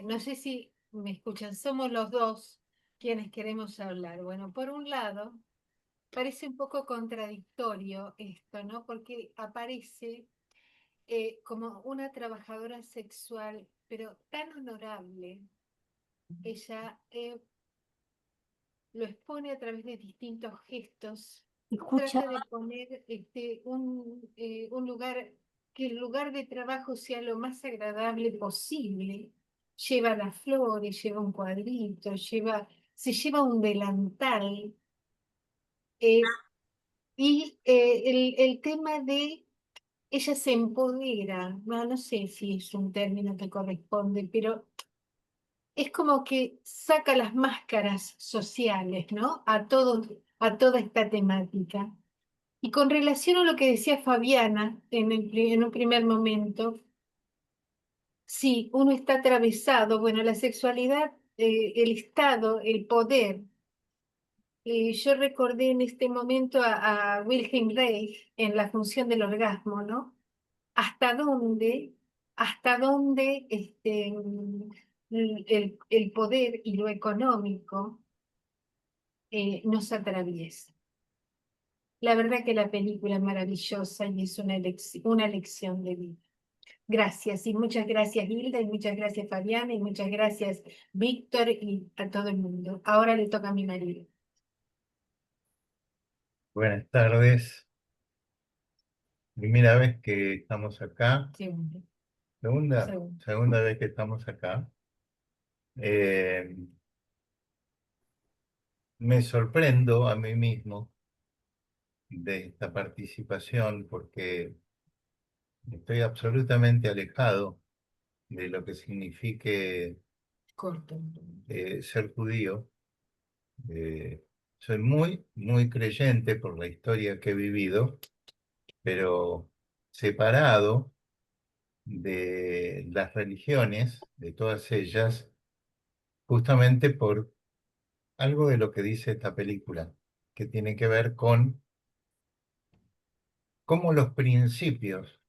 no sé si me escuchan, somos los dos quienes queremos hablar. Bueno, por un lado, parece un poco contradictorio esto, ¿no? Porque aparece como una trabajadora sexual, pero tan honorable. Ella lo expone a través de distintos gestos. Escucha, Trata de poner un lugar, que el lugar de trabajo sea lo más agradable posible. Lleva las flores, lleva un cuadrito, se lleva un delantal. El tema de ella se empodera, no sé si es un término que corresponde, pero es como que saca las máscaras sociales, ¿no? A toda esta temática. Y con relación a lo que decía Fabiana en un primer momento, sí, uno está atravesado, bueno, la sexualidad, el Estado, el poder. Yo recordé en este momento a Wilhelm Reich en La función del orgasmo, ¿no? Hasta dónde el poder y lo económico nos atraviesa. La verdad que la película es maravillosa y es una lección de vida. Gracias y muchas gracias Hilda y muchas gracias Fabiana y muchas gracias Víctor y a todo el mundo. Ahora le toca a mi marido. Buenas tardes. Primera vez que estamos acá. Segundo. Segunda vez que estamos acá. Me sorprendo a mí mismo de esta participación porque estoy absolutamente alejado de lo que signifique Corto. ser judío. Soy muy creyente por la historia que he vivido, pero separado de las religiones, de todas ellas, justamente por algo de lo que dice esta película, que tiene que ver con cómo los principios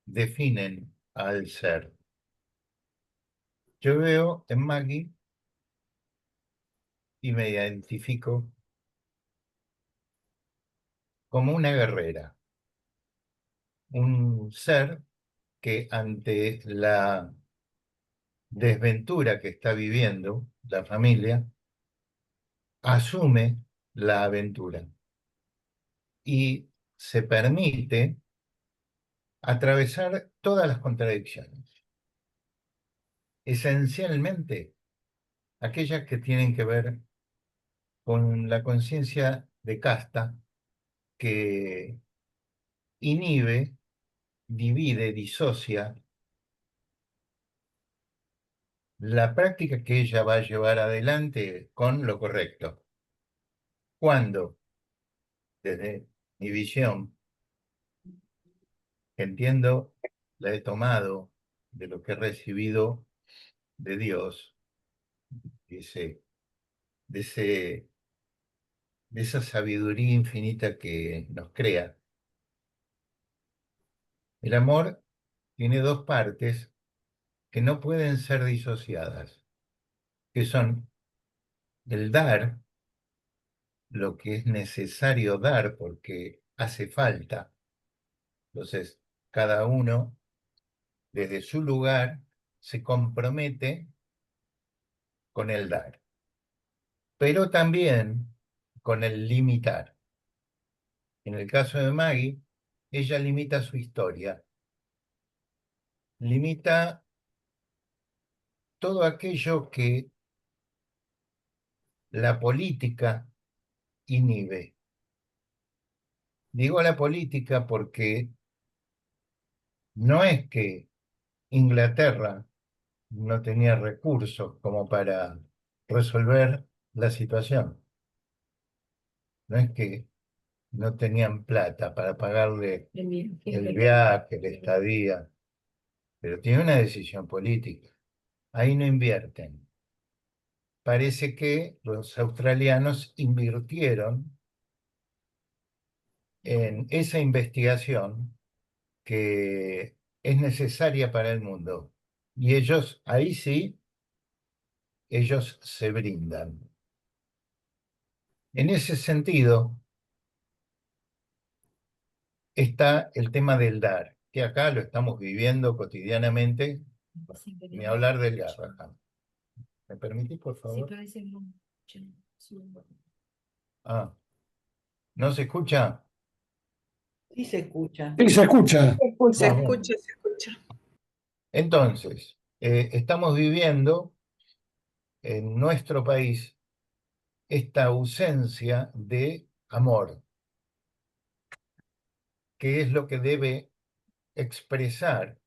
definen al ser. Yo veo en Maggie y me identifico como una guerrera, un ser que ante la desventura que está viviendo la familia, asume la aventura y se permite atravesar todas las contradicciones, esencialmente aquellas que tienen que ver con la conciencia de casta que inhibe, divide, disocia la práctica que ella va a llevar adelante con lo correcto. Cuando, desde mi visión, entiendo, la he tomado de lo que he recibido de Dios, de ese, de ese, de esa sabiduría infinita que nos crea. El amor tiene dos partes que no pueden ser disociadas, que son el dar, lo que es necesario dar porque hace falta. Entonces, cada uno, desde su lugar, se compromete con el dar, pero también con el limitar. En el caso de Maggie, ella limita su historia, limita todo aquello que la política inhibe. Digo la política porque no es que Inglaterra no tenía recursos como para resolver la situación. No es que no tenían plata para pagarle el viaje, la estadía, pero tiene una decisión política. Ahí no invierten. Parece que los australianos invirtieron en esa investigación que es necesaria para el mundo. Y ellos, ahí sí, ellos se brindan. En ese sentido, está el tema del dar, que acá lo estamos viviendo cotidianamente, ni hablar del Garrahan. ¿Me permitís, por favor? Ah, ¿no se escucha? Sí se escucha. Sí, se escucha. Se escucha. Se Ah, bueno. escucha, se escucha. Entonces, estamos viviendo en nuestro país esta ausencia de amor, que es lo que debe expresar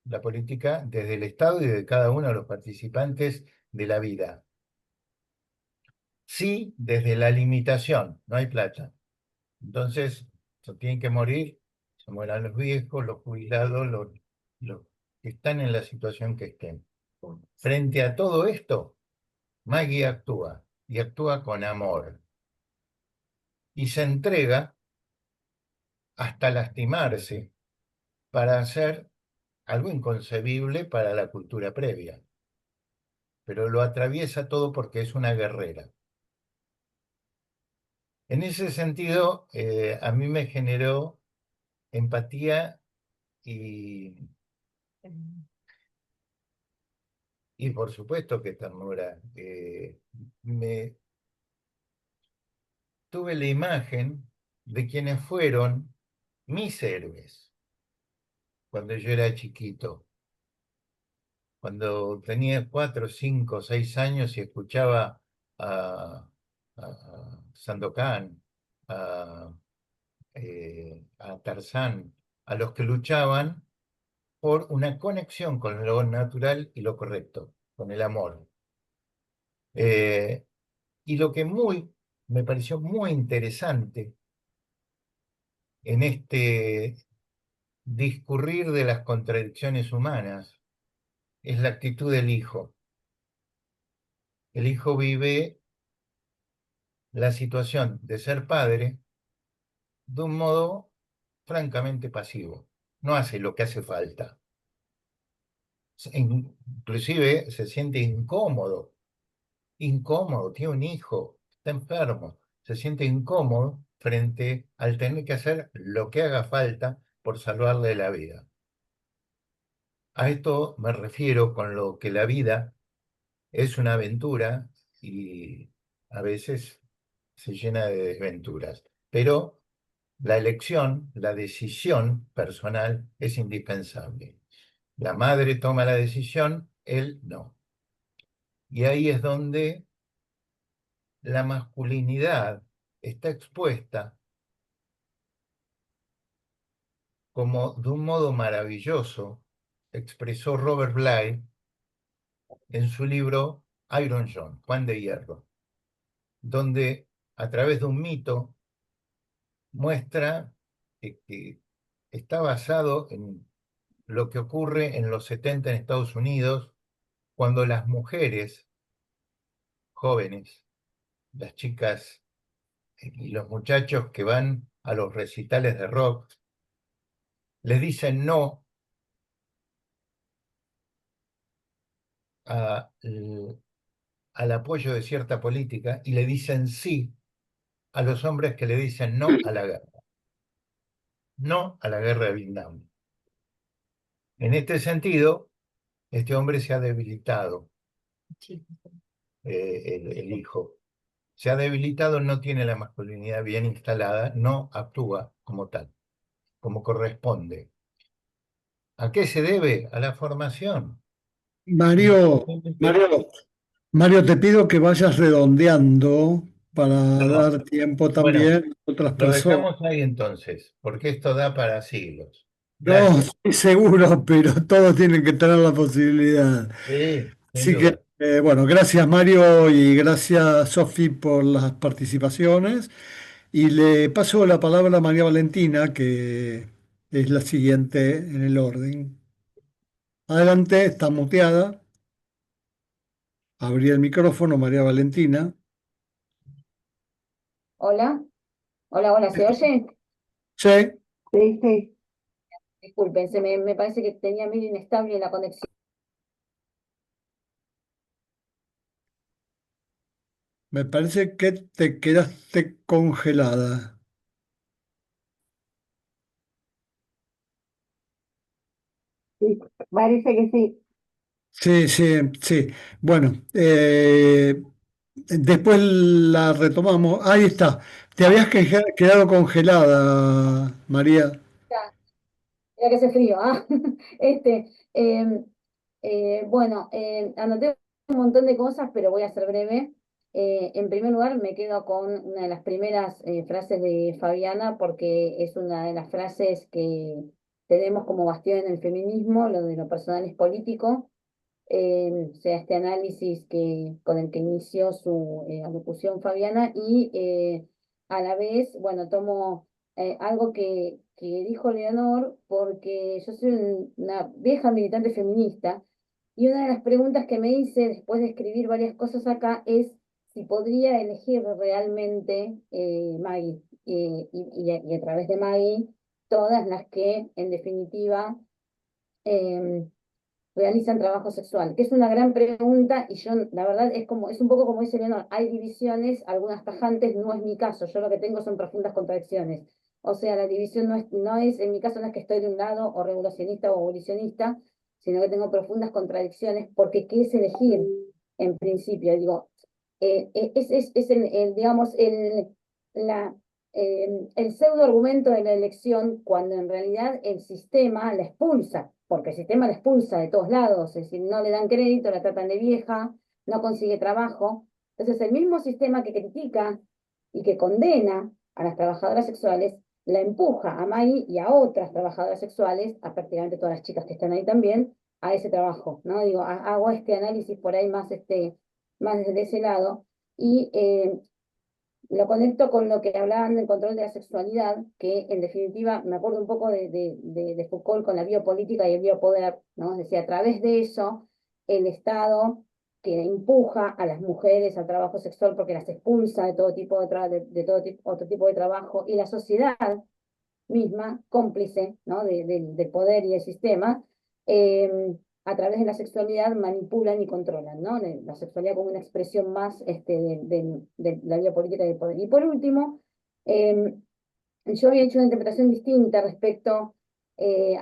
la política desde el Estado y de cada uno de los participantes de la vida. Sí, desde la limitación, no hay plata. Entonces, se tienen que morir, se mueran los viejos, los jubilados, los que están en la situación que estén. Frente a todo esto, Maggie actúa, y actúa con amor. Y se entrega hasta lastimarse para hacer algo inconcebible para la cultura previa. Pero lo atraviesa todo porque es una guerrera. En ese sentido, a mí me generó empatía y por supuesto que ternura. Tuve la imagen de quienes fueron mis héroes cuando yo era chiquito, cuando tenía 4, 5, 6 años y escuchaba a Sandokan, a, a Tarzán, a los que luchaban por una conexión con lo natural y lo correcto, con el amor. Y lo que me pareció muy interesante en este discurrir de las contradicciones humanas es la actitud del hijo. El hijo vive la situación de ser padre de un modo francamente pasivo. No hace lo que hace falta. Inclusive se siente incómodo, tiene un hijo, está enfermo, se siente incómodo frente al tener que hacer lo que haga falta por salvarle la vida. A esto me refiero con lo que la vida es una aventura y a veces se llena de desventuras, pero la elección, la decisión personal es indispensable. La madre toma la decisión, él no. Y ahí es donde la masculinidad está expuesta como de un modo maravilloso, expresó Robert Bly en su libro Iron John, Juan de Hierro, donde a través de un mito muestra que está basado en lo que ocurre en los 70 en Estados Unidos, cuando las mujeres jóvenes, las chicas y los muchachos que van a los recitales de rock, les dicen no al apoyo de cierta política y le dicen sí a los hombres que le dicen no a la guerra. No a la guerra de Vietnam. En este sentido, este hombre se ha debilitado, el hijo. Se ha debilitado, no tiene la masculinidad bien instalada, no actúa como tal, como corresponde. ¿A qué se debe? A la formación. Mario, Mario, te pido que vayas redondeando para No. dar tiempo Bueno, también a otras lo personas. dejamos ahí entonces, porque esto da para siglos. No, Gracias. estoy seguro, pero todos tienen que tener la posibilidad. Sí, sin Así que, duda. bueno, gracias Mario y gracias Sofi por las participaciones. Y le paso la palabra a María Valentina, que es la siguiente en el orden. Adelante, está muteada. Abrí el micrófono, María Valentina. Hola, hola, ¿se oye? Sí, Sí, sí. Disculpen, me parece que tenía medio inestable la conexión. me parece que te quedaste congelada. Sí, parece que sí. Sí, sí, sí. Bueno, después la retomamos. Ahí está. Te habías quedado congelada, María. Ya, ya que hace frío, ¿ah? Este, bueno, anoté un montón de cosas, pero voy a ser breve. En primer lugar, me quedo con una de las primeras frases de Fabiana, porque es una de las frases que tenemos como bastión en el feminismo, lo de lo personal es político. O sea, este análisis con el que inició su alocución Fabiana y a la vez, bueno, tomo algo que dijo Leonor porque yo soy una vieja militante feminista y una de las preguntas que me hice después de escribir varias cosas acá es si podría elegir realmente Maggie y a través de Maggie todas las que en definitiva eh, realizan trabajo sexual, que es una gran pregunta y yo, la verdad, es un poco como dice Leonor, hay divisiones, algunas tajantes, no es mi caso, yo lo que tengo son profundas contradicciones. O sea, la división no es, en mi caso no es que estoy de un lado o regulacionista o abolicionista, sino que tengo profundas contradicciones porque ¿qué es elegir en principio? Digo, es digamos, el pseudo argumento de la elección cuando en realidad el sistema la expulsa, porque el sistema la expulsa de todos lados, es decir, no le dan crédito, la tratan de vieja, no consigue trabajo. Entonces el mismo sistema que critica y que condena a las trabajadoras sexuales, la empuja a Maggie y a otras trabajadoras sexuales, a prácticamente todas las chicas que están ahí también, a ese trabajo, ¿no? Digo, hago este análisis por ahí más desde ese lado, y lo conecto con lo que hablaban del control de la sexualidad, que en definitiva me acuerdo un poco de Foucault con la biopolítica y el biopoder, ¿no? Es decir, a través de eso, el Estado que empuja a las mujeres al trabajo sexual porque las expulsa de todo tipo de todo otro tipo de trabajo, y la sociedad misma, cómplice, ¿no? del poder y del sistema, a través de la sexualidad manipulan y controlan, ¿no? La sexualidad como una expresión más de la vida política y del poder. Y por último, yo había hecho una interpretación distinta respecto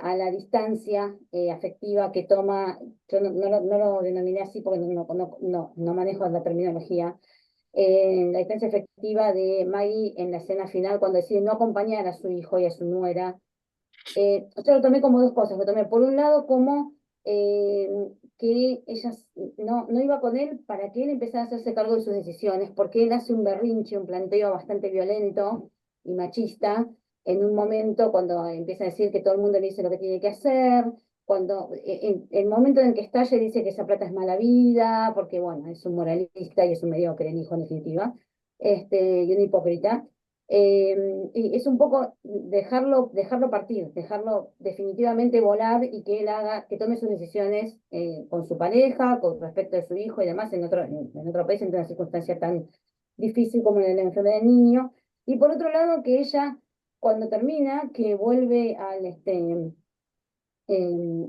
a la distancia afectiva que toma, yo no lo denominé así porque no manejo la terminología, la distancia efectiva de Maggie en la escena final cuando decide no acompañar a su hijo y a su nuera. Yo lo tomé como dos cosas, lo tomé por un lado como que ella no iba con él para que él empezara a hacerse cargo de sus decisiones, porque él hace un berrinche, un planteo bastante violento y machista en un momento cuando empieza a decir que todo el mundo le dice lo que tiene que hacer, cuando en el momento en que estalla dice que esa plata es mala vida, porque bueno, es un moralista y es un mediocre el hijo en definitiva, y un hipócrita. Y es un poco dejarlo partir, dejarlo definitivamente volar y que él haga, que tome sus decisiones con su pareja, con respecto de su hijo y demás en otro país, en una circunstancia tan difícil como en la enfermedad del niño. Y por otro lado, que ella, cuando termina, que vuelve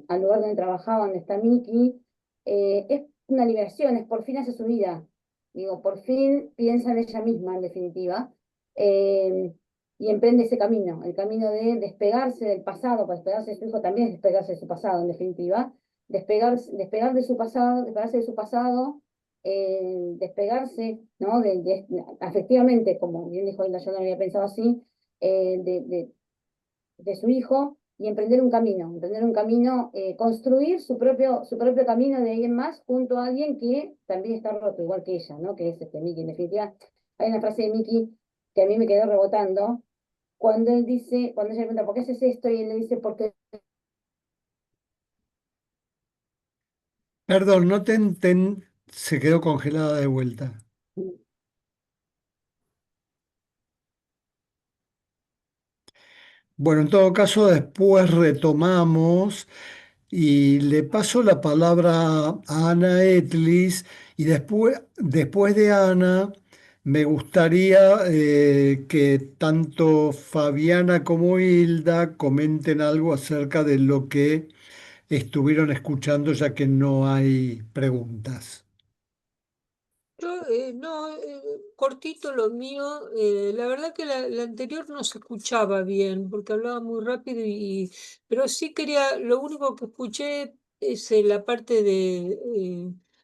al lugar donde trabajaba, donde está Miki, es una liberación, es por fin hace su vida. Digo, por fin piensa en ella misma, en definitiva, eh, y emprende ese camino, el camino de despegarse del pasado, para despegarse de su hijo también es despegarse de su pasado, en definitiva, despegar de su pasado, despegarse de su pasado, despegarse, ¿no? Afectivamente, como bien dijo Hilda, yo no lo había pensado así, de su hijo y emprender un camino, construir su propio camino de alguien más junto a alguien que también está roto, igual que ella, ¿no? Que es Miki. En definitiva, hay una frase de Miki que a mí me quedó rebotando, cuando él dice, cuando ella le pregunta, ¿por qué haces esto? Y él le dice, porque... Perdón, se quedó congelada de vuelta. Bueno, en todo caso, después retomamos y le paso la palabra a Ana Etlis y después de Ana, me gustaría que tanto Fabiana como Hilda comenten algo acerca de lo que estuvieron escuchando, ya que no hay preguntas. Yo, no, cortito lo mío. La verdad que la anterior no se escuchaba bien porque hablaba muy rápido pero sí quería, lo único que escuché es la parte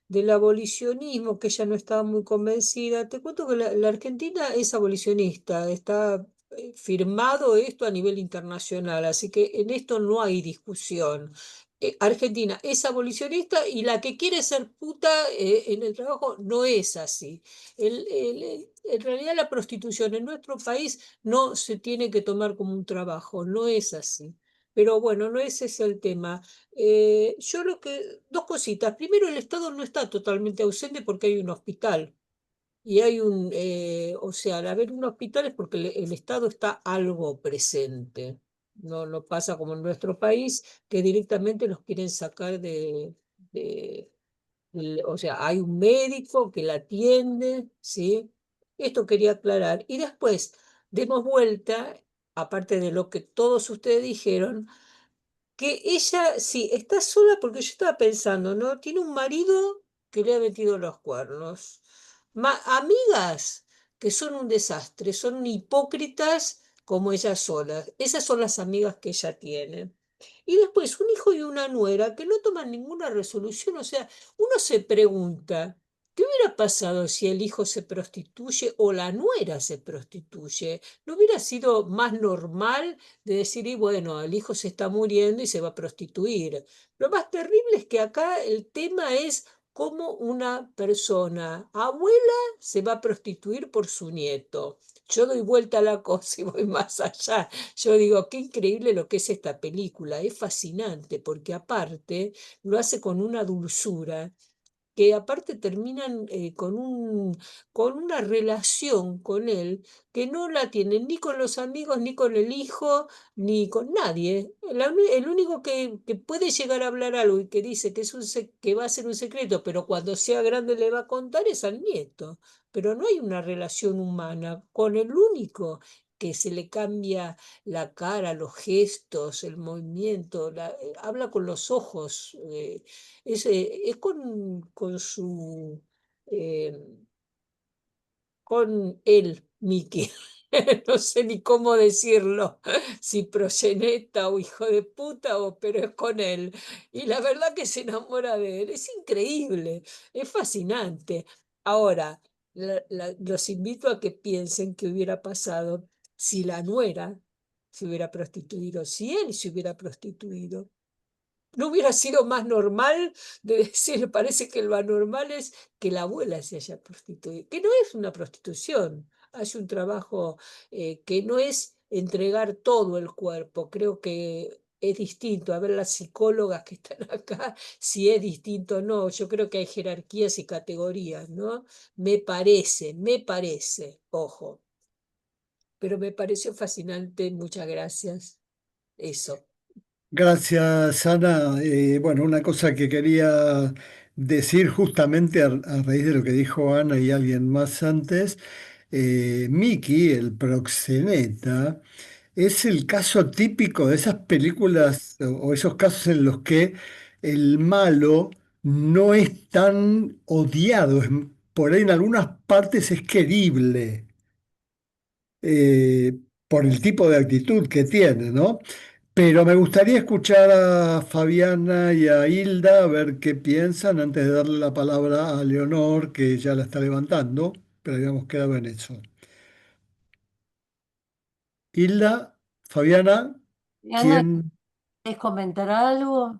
del abolicionismo, que ella no estaba muy convencida. Te cuento que la Argentina es abolicionista, está firmado esto a nivel internacional, así que en esto no hay discusión. Argentina es abolicionista y la que quiere ser puta en el trabajo no es así. En realidad la prostitución en nuestro país no se tiene que tomar como un trabajo, no es así. Pero bueno, no ese es el tema. Dos cositas. Primero, el Estado no está totalmente ausente porque hay un hospital. Y o sea, al haber un hospital es porque el Estado está algo presente. No pasa como en nuestro país, que directamente los quieren sacar de- o sea, hay un médico que la atiende, ¿sí? Esto quería aclarar. Y después, demos vuelta, aparte de lo que todos ustedes dijeron, que ella, sí, está sola porque yo estaba pensando, ¿no? Tiene un marido que le ha metido los cuernos. Amigas que son un desastre, son hipócritas como ella sola. Esas son las amigas que ella tiene. Y después un hijo y una nuera que no toman ninguna resolución. O sea, uno se pregunta, ¿qué hubiera pasado si el hijo se prostituye o la nuera se prostituye? ¿No hubiera sido más normal de decir, y bueno, el hijo se está muriendo y se va a prostituir? Lo más terrible es que acá el tema es cómo una persona abuela se va a prostituir por su nieto. Yo doy vuelta a la cosa y voy más allá. Yo digo, qué increíble lo que es esta película. Es fascinante porque aparte lo hace con una dulzura que aparte terminan con una relación con él que no la tienen ni con los amigos, ni con el hijo, ni con nadie. El único que puede llegar a hablar algo y que dice que, que va a ser un secreto, pero cuando sea grande le va a contar es al nieto. Pero no hay una relación humana con el único que se le cambia la cara, los gestos, el movimiento, habla con los ojos. Es eh, con él, Miki. No sé ni cómo decirlo, si proxeneta o hijo de puta, pero es con él. Y la verdad que se enamora de él. Es increíble, es fascinante. Ahora, los invito a que piensen qué hubiera pasado si la nuera se hubiera prostituido, si él se hubiera prostituido. ¿No hubiera sido más normal de decir, parece que lo anormal es que la abuela se haya prostituido? Que no es una prostitución, hace un trabajo que no es entregar todo el cuerpo. Creo que es distinto. A ver las psicólogas que están acá, si es distinto o no. Yo creo que hay jerarquías y categorías, ¿no? Me parece, ojo. Pero me pareció fascinante, muchas gracias. Eso. Gracias, Ana. Bueno, una cosa que quería decir justamente a raíz de lo que dijo Ana y alguien más antes, Mickey, el proxeneta, es el caso típico de esas películas o esos casos en los que el malo no es tan odiado, por ahí en algunas partes es querible eh, por el tipo de actitud que tiene, ¿no? Pero me gustaría escuchar a Fabiana y a Hilda a ver qué piensan antes de darle la palabra a Leonor, que ya la está levantando, pero habíamos quedado en eso. Hilda, Fabiana, Ana, ¿quién? ¿quieres comentar algo?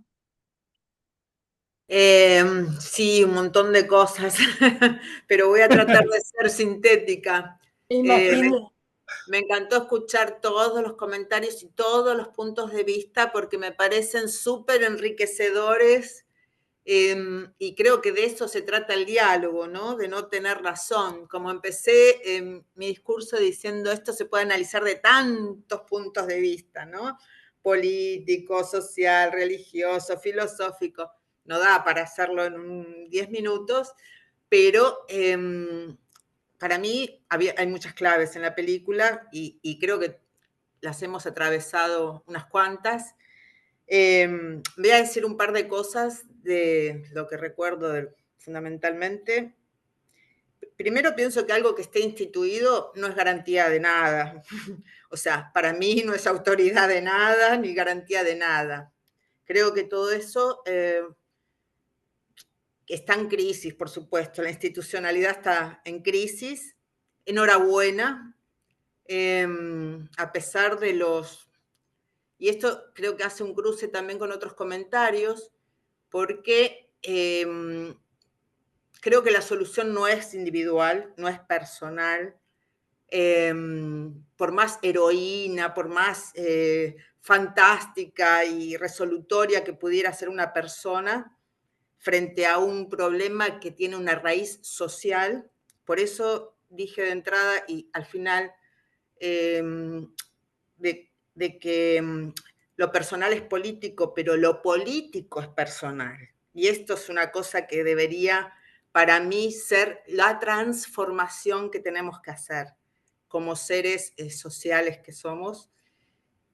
Sí, un montón de cosas, pero voy a tratar de ser sintética. Me Eh, me, imagino. me encantó escuchar todos los comentarios y todos los puntos de vista porque me parecen súper enriquecedores. Y creo que de eso se trata el diálogo, ¿no? De no tener razón. Como empecé mi discurso diciendo esto se puede analizar de tantos puntos de vista, ¿no? Político, social, religioso, filosófico. No da para hacerlo en 10 minutos, pero para mí hay muchas claves en la película y creo que las hemos atravesado unas cuantas. Voy a decir un par de cosas de lo que recuerdo fundamentalmente. Primero pienso que algo que esté instituido no es garantía de nada. O sea, para mí no es autoridad de nada ni garantía de nada. Creo que todo eso está en crisis, por supuesto. La institucionalidad está en crisis. Enhorabuena, a pesar de los... Y esto creo que hace un cruce también con otros comentarios, porque creo que la solución no es individual, no es personal. Por más heroína, por más fantástica y resolutoria que pudiera ser una persona frente a un problema que tiene una raíz social. Por eso dije de entrada y al final de que lo personal es político, pero lo político es personal. Y esto es una cosa que debería, para mí, ser la transformación que tenemos que hacer como seres sociales que somos,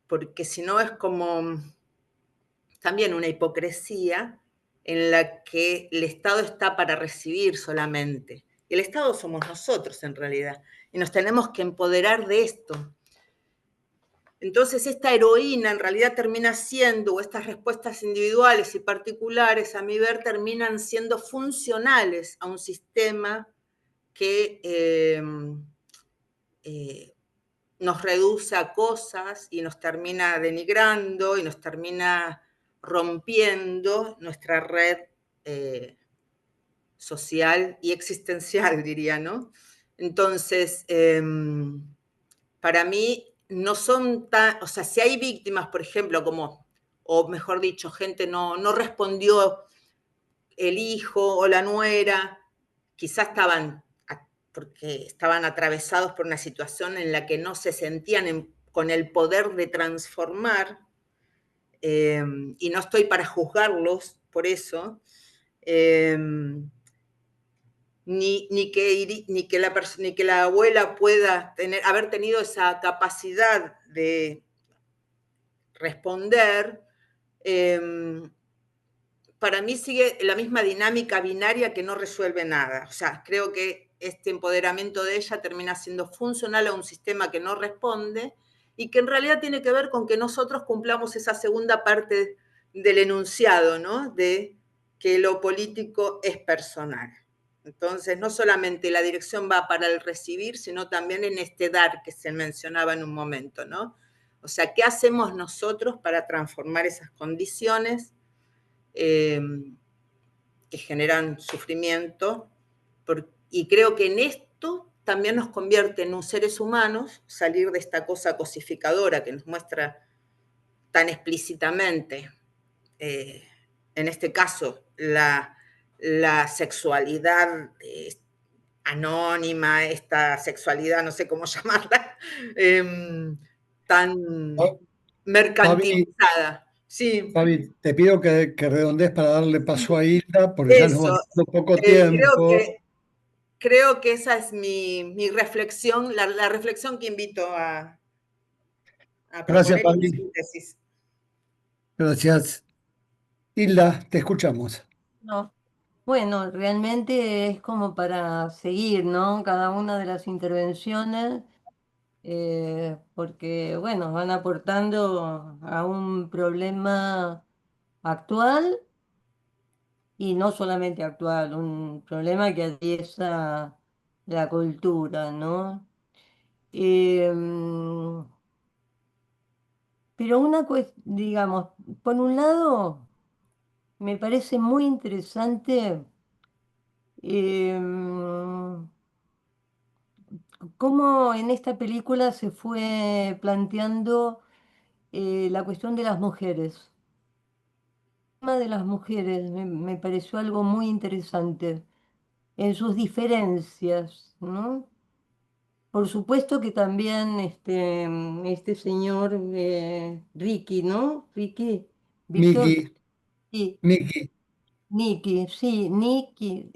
porque si no es como también una hipocresía en la que el Estado está para recibir solamente. Y el Estado somos nosotros en realidad, y nos tenemos que empoderar de esto. Entonces esta heroína en realidad termina siendo, o estas respuestas individuales y particulares, a mi ver, terminan siendo funcionales a un sistema que nos reduce a cosas y nos termina denigrando y nos termina rompiendo nuestra red social y existencial, diría, ¿no? Entonces, para mí no son tan, o sea, si hay víctimas, por ejemplo, como, o mejor dicho, gente no respondió el hijo o la nuera, quizás porque estaban atravesados por una situación en la que no se sentían con el poder de transformar, y no estoy para juzgarlos por eso, ni que la abuela pueda haber tenido esa capacidad de responder, para mí sigue la misma dinámica binaria que no resuelve nada. O sea, creo que este empoderamiento de ella termina siendo funcional a un sistema que no responde y que en realidad tiene que ver con que nosotros cumplamos esa segunda parte del enunciado, ¿no? De que lo político es personal. Entonces, no solamente la dirección va para el recibir, sino también en este dar que se mencionaba en un momento, ¿no? O sea, ¿qué hacemos nosotros para transformar esas condiciones que generan sufrimiento? Y creo que en esto también nos convierte en seres humanos, salir de esta cosa cosificadora que nos muestra tan explícitamente, en este caso, la sexualidad anónima, esta sexualidad, no sé cómo llamarla, tan Fabi, mercantilizada. Sí, Fabi, te pido que redondees para darle paso a Hilda, porque ya nos va eso. dando poco Creo tiempo. creo que esa es mi reflexión, la reflexión que invito a Gracias, proponer y mi Fabi. síntesis. Gracias. Hilda, te escuchamos. No. Bueno, realmente es como para seguir, ¿no? Cada una de las intervenciones, porque, bueno, van aportando a un problema actual y no solamente actual, un problema que atraviesa la cultura, ¿no? Em, pero digamos, por un lado, me parece muy interesante em, cómo en esta película se fue planteando la cuestión de las mujeres. El tema de las mujeres me pareció algo muy interesante en sus diferencias, ¿no? Por supuesto que también este señor Ricky, ¿no? Ricky, Miki, Víctor, sí, Miki, Nicky, sí, Nicky.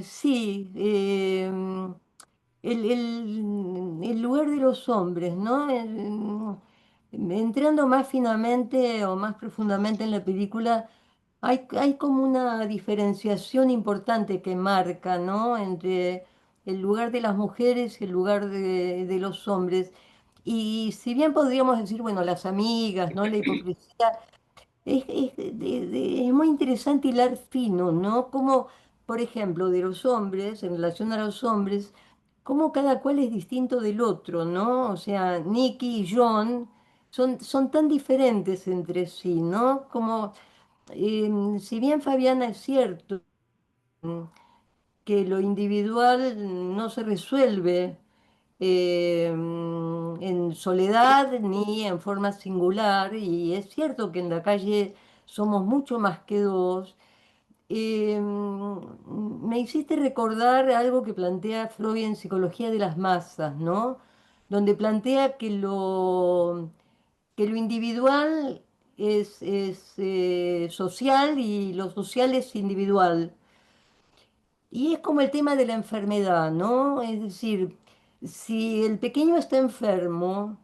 Sí, el lugar de los hombres, ¿no? Entrando más finamente o más profundamente en la película, hay como una diferenciación importante que marca, ¿no? Entre el lugar de las mujeres y el lugar de los hombres. Y si bien podríamos decir, bueno, las amigas, ¿no? La hipocresía. Es muy interesante hilar fino, ¿no? Como, por ejemplo, de los hombres, en relación a los hombres, cómo cada cual es distinto del otro, ¿no? O sea, Nicky y John son tan diferentes entre sí, ¿no? Como, si bien Fabiana es cierto que lo individual no se resuelve en soledad ni en forma singular, y es cierto que en la calle somos mucho más que dos. Me hiciste recordar algo que plantea Freud en Psicología de las Masas, ¿no? Donde plantea que lo individual es social y lo social es individual. Y es como el tema de la enfermedad, ¿no? Es decir, si el pequeño está enfermo,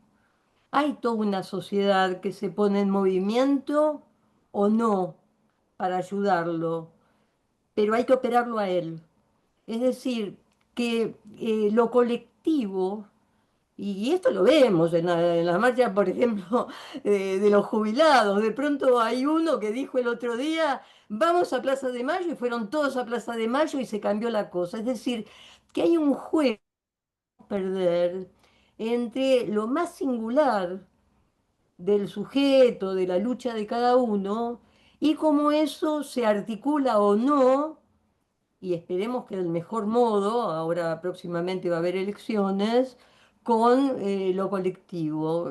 hay toda una sociedad que se pone en movimiento o no para ayudarlo, pero hay que operarlo a él. Es decir, que lo colectivo, y esto lo vemos en la marcha, por ejemplo, de los jubilados. De pronto hay uno que dijo el otro día, vamos a Plaza de Mayo, y fueron todos a Plaza de Mayo y se cambió la cosa. Es decir, que hay un juego a perder entre lo más singular del sujeto, de la lucha de cada uno, y cómo eso se articula o no, y esperemos que del mejor modo, ahora próximamente va a haber elecciones, con lo colectivo.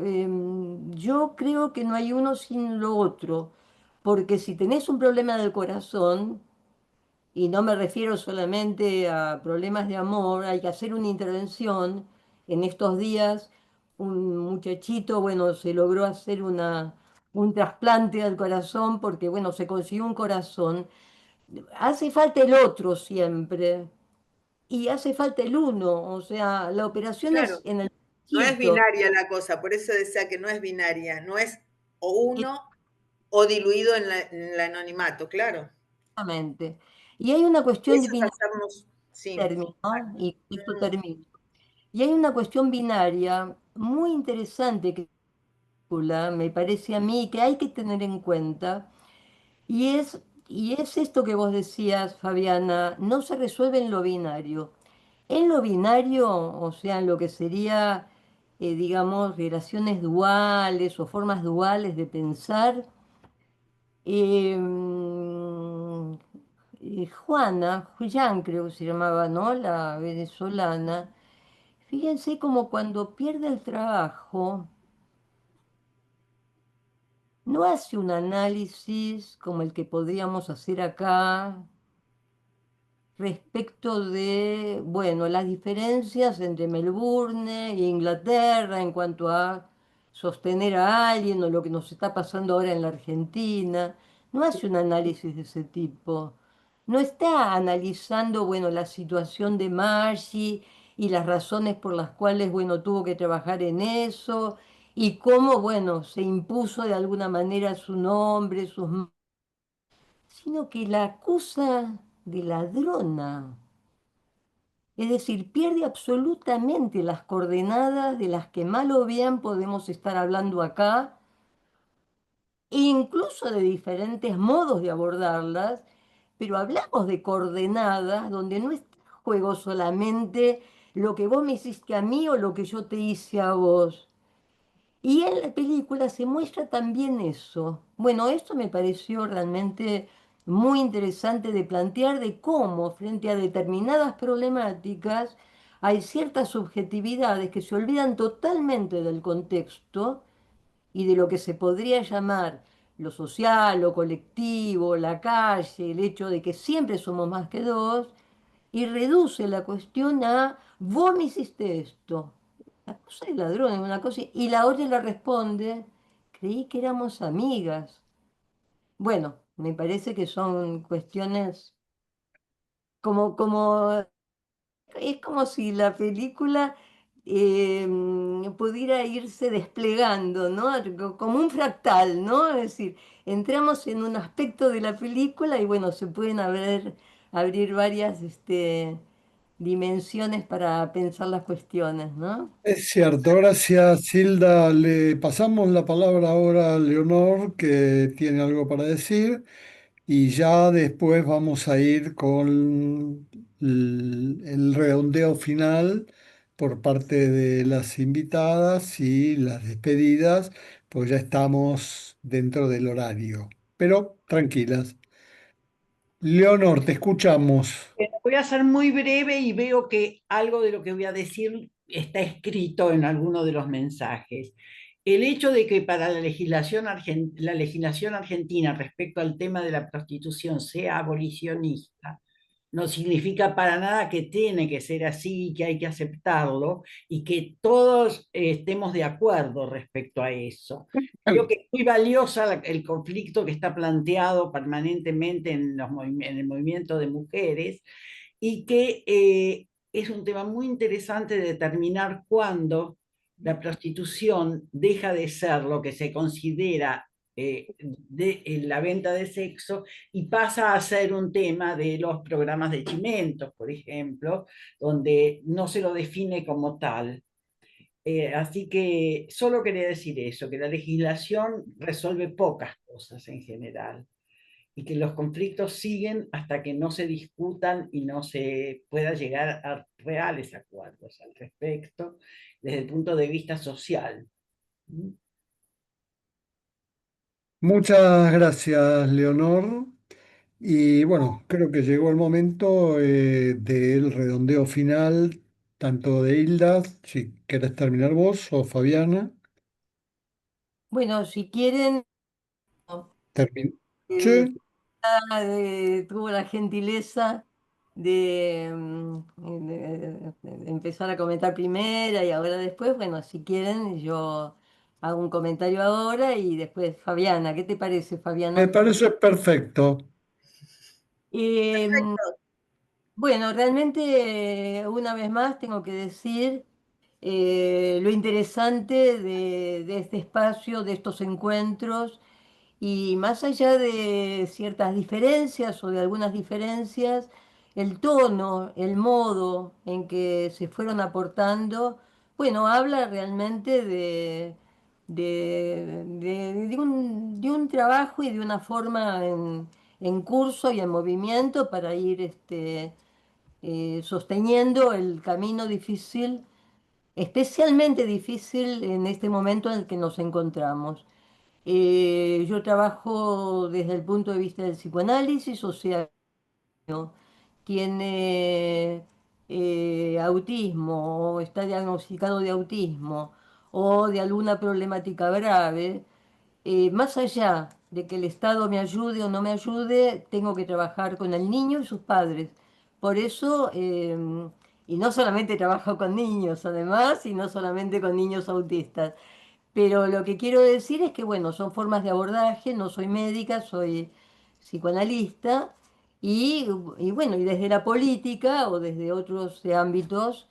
Yo creo que no hay uno sin lo otro, porque si tenés un problema del corazón, y no me refiero solamente a problemas de amor, hay que hacer una intervención. En estos días, un muchachito, bueno, se logró hacer un trasplante al corazón porque, bueno, se consiguió un corazón. Hace falta el otro siempre y hace falta el uno, o sea, la operación es Claro, en el no es chiquito. binaria la cosa, por eso decía que no es binaria, no es o uno o diluido en el anonimato, claro. Exactamente. Y hay una cuestión Eso es binaria, hacernos, sí. término, y esto Mm. termino. Y hay una cuestión binaria muy interesante que me parece a mí que hay que tener en cuenta, y es esto que vos decías, Fabiana, no se resuelve en lo binario. En lo binario, o sea, en lo que sería, digamos, relaciones duales o formas duales de pensar, Julián creo que se llamaba, ¿no? La venezolana. Fíjense como cuando pierde el trabajo, no hace un análisis como el que podríamos hacer acá respecto de, bueno, las diferencias entre Melbourne e Inglaterra en cuanto a sostener a alguien o lo que nos está pasando ahora en la Argentina. No hace un análisis de ese tipo. No está analizando, bueno, la situación de Margie y las razones por las cuales, bueno, tuvo que trabajar en eso y cómo, bueno, se impuso de alguna manera su nombre, sino que la acusa de ladrona. Es decir, pierde absolutamente las coordenadas de las que mal o bien podemos estar hablando acá, e incluso de diferentes modos de abordarlas, pero hablamos de coordenadas donde no está en juego solamente lo que vos me hiciste a mí o lo que yo te hice a vos. Y en la película se muestra también eso. Bueno, esto me pareció realmente muy interesante de plantear de cómo frente a determinadas problemáticas hay ciertas subjetividades que se olvidan totalmente del contexto y de lo que se podría llamar lo social, lo colectivo, la calle, el hecho de que siempre somos más que dos, y reduce la cuestión a vos me hiciste esto. La cosa de ladrón es una cosa, y la otra le responde, creí que éramos amigas. Bueno, me parece que son cuestiones como es como si la película pudiera irse desplegando, ¿no? Como un fractal, ¿no? Es decir, entramos en un aspecto de la película y bueno, se pueden abrir varias dimensiones para pensar las cuestiones, ¿no? Es cierto, gracias Hilda. Le pasamos la palabra ahora a Leonor, que tiene algo para decir, y ya después vamos a ir con el redondeo final por parte de las invitadas y las despedidas, pues ya estamos dentro del horario. Pero tranquilas. Leonor, te escuchamos. Voy a ser muy breve y veo que algo de lo que voy a decir está escrito en alguno de los mensajes. El hecho de que para la legislación argentina respecto al tema de la prostitución sea abolicionista, no significa para nada que tiene que ser así, que hay que aceptarlo y que todos estemos de acuerdo respecto a eso. Creo que es muy valiosa el conflicto que está planteado permanentemente en el movimiento de mujeres y que es un tema muy interesante de determinar cuándo la prostitución deja de ser lo que se considera la venta de sexo y pasa a ser un tema de los programas de chimentos, por ejemplo, donde no se lo define como tal. Así que solo quería decir eso, que la legislación resuelve pocas cosas en general y que los conflictos siguen hasta que no se discutan y no se pueda llegar a reales acuerdos al respecto desde el punto de vista social. Muchas gracias, Leonor. Y bueno, creo que llegó el momento del redondeo final, tanto de Hilda, si querés terminar vos, o Fabiana. Bueno, si quieren, Termin- eh, Sí, tuvo la gentileza de, de empezar a comentar primera y ahora después, bueno, si quieren, yo hago un comentario ahora y después Fabiana, ¿qué te parece, me Fabiana? parece perfecto. Em, bueno, realmente una vez más tengo que decir lo interesante de este espacio, de estos encuentros. Y más allá de ciertas diferencias o de algunas diferencias, el tono, el modo en que se fueron aportando, bueno, habla realmente de un trabajo y de una forma en curso y en movimiento para ir sosteniendo el camino difícil, especialmente difícil en este momento en el que nos encontramos. Yo trabajo desde el punto de vista del psicoanálisis, o sea, ¿no? Tiene autismo o está diagnosticado de autismo o de alguna problemática grave. más allá de que el Estado me ayude o no me ayude, tengo que trabajar con el niño y sus padres. Por eso, y no solamente trabajo con niños, además, y no solamente con niños autistas. Pero lo que quiero decir es que, bueno, son formas de abordaje, no soy médica, soy psicoanalista, y, y bueno, y desde la política o desde otros ámbitos,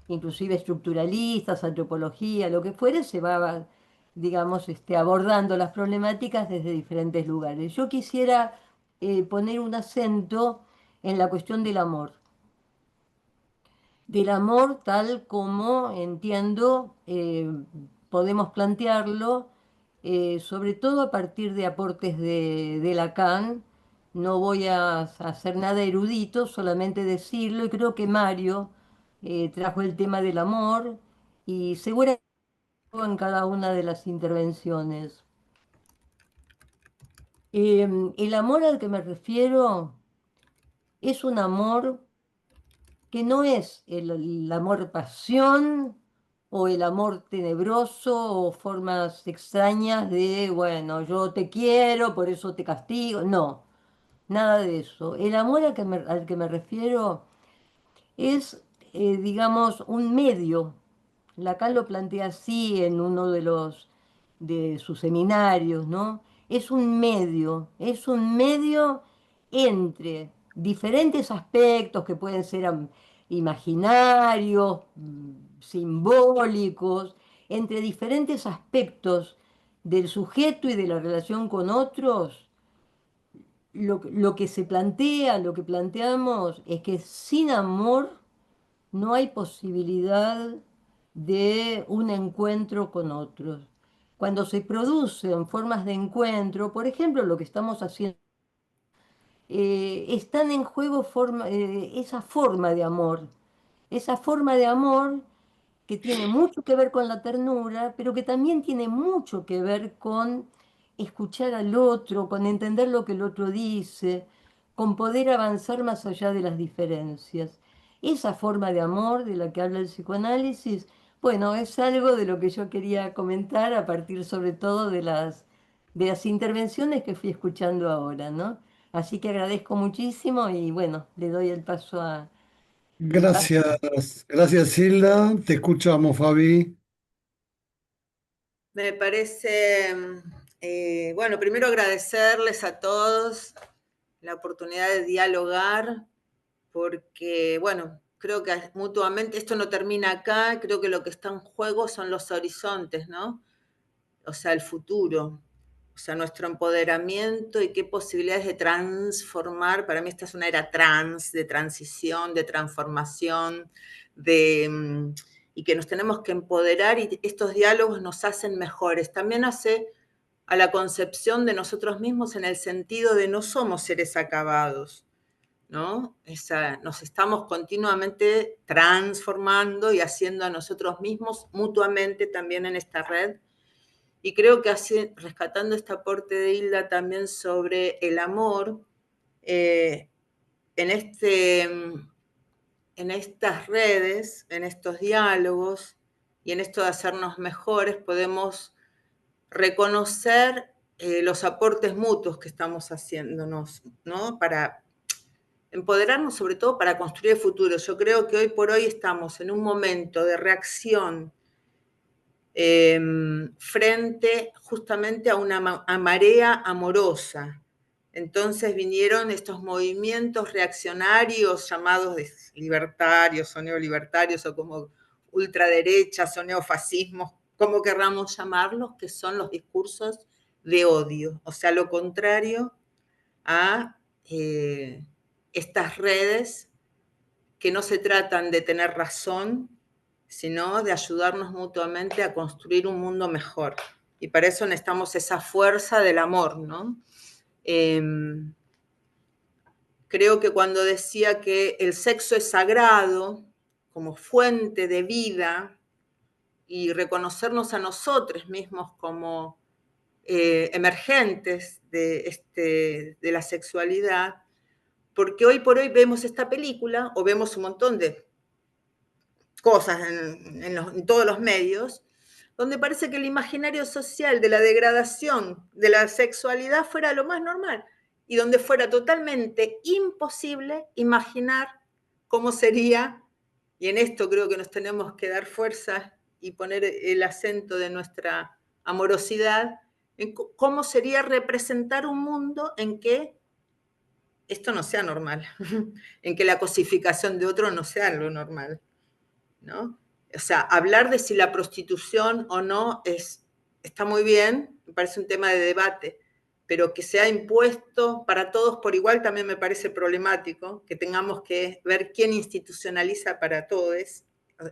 inclusive estructuralistas, antropología, lo que fuere, se va, digamos, abordando las problemáticas desde diferentes lugares. Yo quisiera poner un acento en la cuestión del amor tal como entiendo podemos plantearlo, sobre todo a partir de aportes de Lacan. No voy a hacer nada erudito, solamente decirlo, y creo que Mario trajo el tema del amor y seguramente en cada una de las intervenciones. El amor al que me refiero es un amor que no es el amor pasión o el amor tenebroso o formas extrañas de, bueno, yo te quiero, por eso te castigo. No, nada de eso. El amor al que me refiero es, digamos, un medio. Lacan lo plantea así en uno de sus seminarios, ¿no? Es un medio entre diferentes aspectos que pueden ser imaginarios, simbólicos, entre diferentes aspectos del sujeto y de la relación con otros. Lo que se plantea, lo que planteamos es que sin amor no hay posibilidad de un encuentro con otros. Cuando se producen formas de encuentro, por ejemplo, lo que estamos haciendo, están en juego esa forma de amor que tiene mucho que ver con la ternura, pero que también tiene mucho que ver con escuchar al otro, con entender lo que el otro dice, con poder avanzar más allá de las diferencias. Esa forma de amor de la que habla el psicoanálisis, bueno, es algo de lo que yo quería comentar a partir sobre todo de las intervenciones que fui escuchando ahora, ¿no? Así que agradezco muchísimo y bueno, le doy el paso. Gracias, gracias Hilda. Te escuchamos, Fabi. Me parece, bueno, primero agradecerles a todos la oportunidad de dialogar, porque, bueno, creo que mutuamente esto no termina acá, creo que lo que está en juego son los horizontes, ¿no? O sea, el futuro, o sea, nuestro empoderamiento y qué posibilidades de transformar. Para mí esta es una era trans, de transición, de transformación, y que nos tenemos que empoderar y estos diálogos nos hacen mejores. También hace a la concepción de nosotros mismos en el sentido de no somos seres acabados, ¿no? Nos estamos continuamente transformando y haciendo a nosotros mismos mutuamente también en esta red. Y creo que así, rescatando este aporte de Hilda también sobre el amor, en estas redes, en estos diálogos y en esto de hacernos mejores, podemos reconocer los aportes mutuos que estamos haciéndonos, ¿no? Para empoderarnos, sobre todo para construir el futuro. Yo creo que hoy por hoy estamos en un momento de reacción frente justamente a una marea amorosa. Entonces vinieron estos movimientos reaccionarios llamados libertarios o neolibertarios o como ultraderechas o neofascismos, como querramos llamarlos, que son los discursos de odio, o sea, lo contrario a estas redes que no se tratan de tener razón, sino de ayudarnos mutuamente a construir un mundo mejor. Y para eso necesitamos esa fuerza del amor, ¿no? Creo que cuando decía que el sexo es sagrado, como fuente de vida, y reconocernos a nosotros mismos como emergentes de la sexualidad, porque hoy por hoy vemos esta película o vemos un montón de cosas en todos los medios, donde parece que el imaginario social de la degradación de la sexualidad fuera lo más normal y donde fuera totalmente imposible imaginar cómo sería, y en esto creo que nos tenemos que dar fuerza y poner el acento de nuestra amorosidad, en cómo sería representar un mundo en que esto no sea normal, en que la cosificación de otro no sea lo normal, ¿no? O sea, hablar de si la prostitución o no está muy bien, me parece un tema de debate, pero que sea impuesto para todos por igual también me parece problemático, que tengamos que ver quién institucionaliza para todos,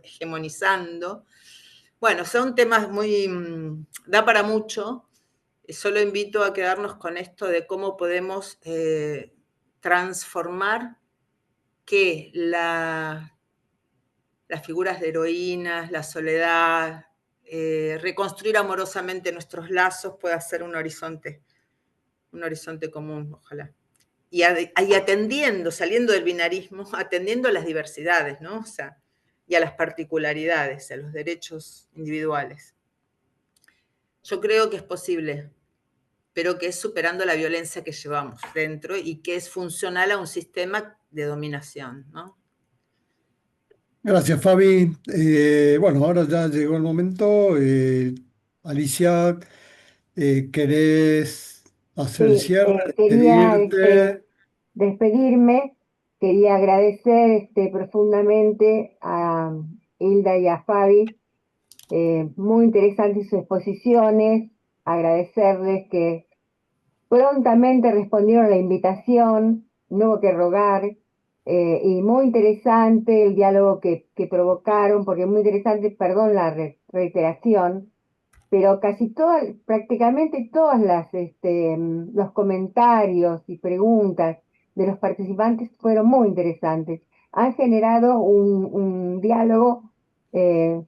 hegemonizando. Bueno, son temas muy... da para mucho. Solo invito a quedarnos con esto de cómo podemos transformar que las figuras de heroínas, la soledad, reconstruir amorosamente nuestros lazos pueda ser un horizonte común, ojalá. Y atendiendo, saliendo del binarismo, atendiendo a las diversidades, ¿no? O sea, y a las particularidades, a los derechos individuales. Yo creo que es posible, pero que es superando la violencia que llevamos dentro y que es funcional a un sistema de dominación, ¿no? Gracias, Fabi. Bueno, ahora ya llegó el momento. Alicia, ¿querés hacer el Sí, cierre, quería despedirte? despedirme, quería agradecer profundamente a Hilda y a Fabi, muy interesantes sus exposiciones, agradecerles que prontamente respondieron a la invitación, no hubo que rogar, y muy interesante el diálogo que provocaron, porque muy interesante, perdón la reiteración, pero casi todas, prácticamente todas los comentarios y preguntas de los participantes fueron muy interesantes. Han generado un diálogo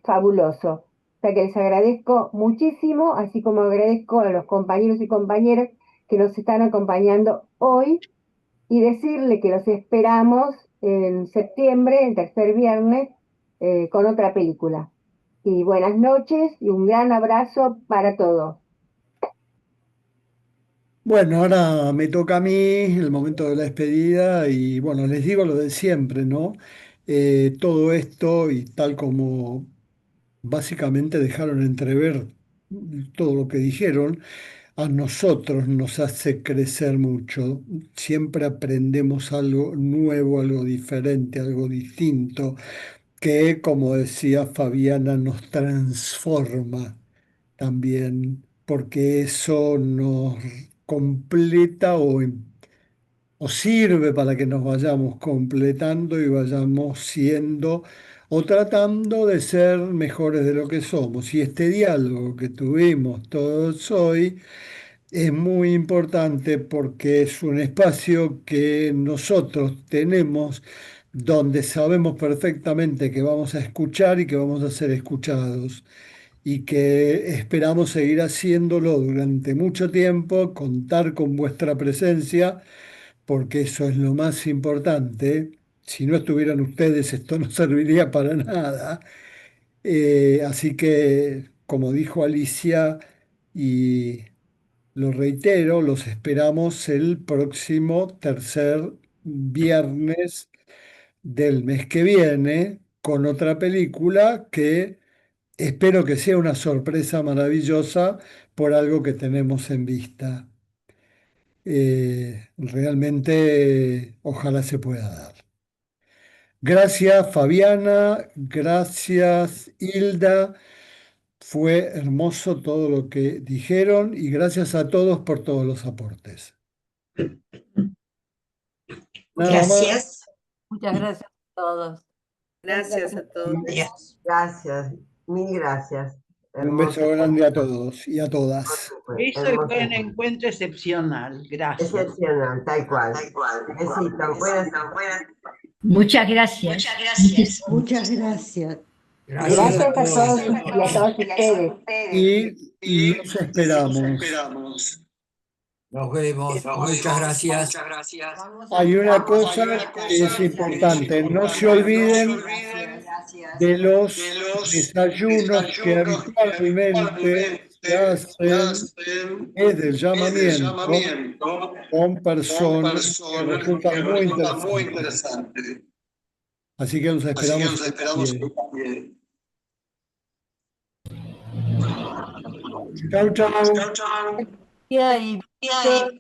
fabuloso. O sea que les agradezco muchísimo, así como agradezco a los compañeros y compañeras que nos están acompañando hoy y decirle que los esperamos en septiembre, el tercer viernes, con otra película. Y buenas noches y un gran abrazo para todos. Bueno, ahora me toca a mí el momento de la despedida y bueno, les digo lo de siempre, ¿no? Todo esto y tal como básicamente dejaron entrever todo lo que dijeron, a nosotros nos hace crecer mucho. Siempre aprendemos algo nuevo, algo diferente, algo distinto, que, como decía Fabiana, nos transforma también, porque eso nos completa o sirve para que nos vayamos completando y vayamos siendo o tratando de ser mejores de lo que somos. Y este diálogo que tuvimos todos hoy es muy importante porque es un espacio que nosotros tenemos donde sabemos perfectamente que vamos a escuchar y que vamos a ser escuchados y que esperamos seguir haciéndolo durante mucho tiempo, contar con vuestra presencia, porque eso es lo más importante. Si no estuvieran ustedes, esto no serviría para nada. Así que, como dijo Alicia, y lo reitero, los esperamos el próximo tercer viernes del mes que viene con otra película que espero que sea una sorpresa maravillosa por algo que tenemos en vista. Realmente ojalá se pueda dar. Gracias Fabiana, gracias Hilda, fue hermoso todo lo que dijeron y gracias a todos por todos los aportes. Nada más. Gracias. Muchas gracias a todos. Gracias a todos. Gracias, mil gracias. Un beso grande a todos y a todas. Eso y fue un encuentro excepcional. Gracias. Excepcional, tal cual. Besito, buenas. Muchas gracias. Muchas gracias. Gracias a todos y a todos ustedes. Y los esperamos. Nos vemos. Muchas gracias. Hay una cosa que es importante, no se olviden de los desayunos que habitualmente se hacen desde el llamamiento con personas que resultan muy interesantes. Así que nos esperamos. Chau, chau. Y Víctor,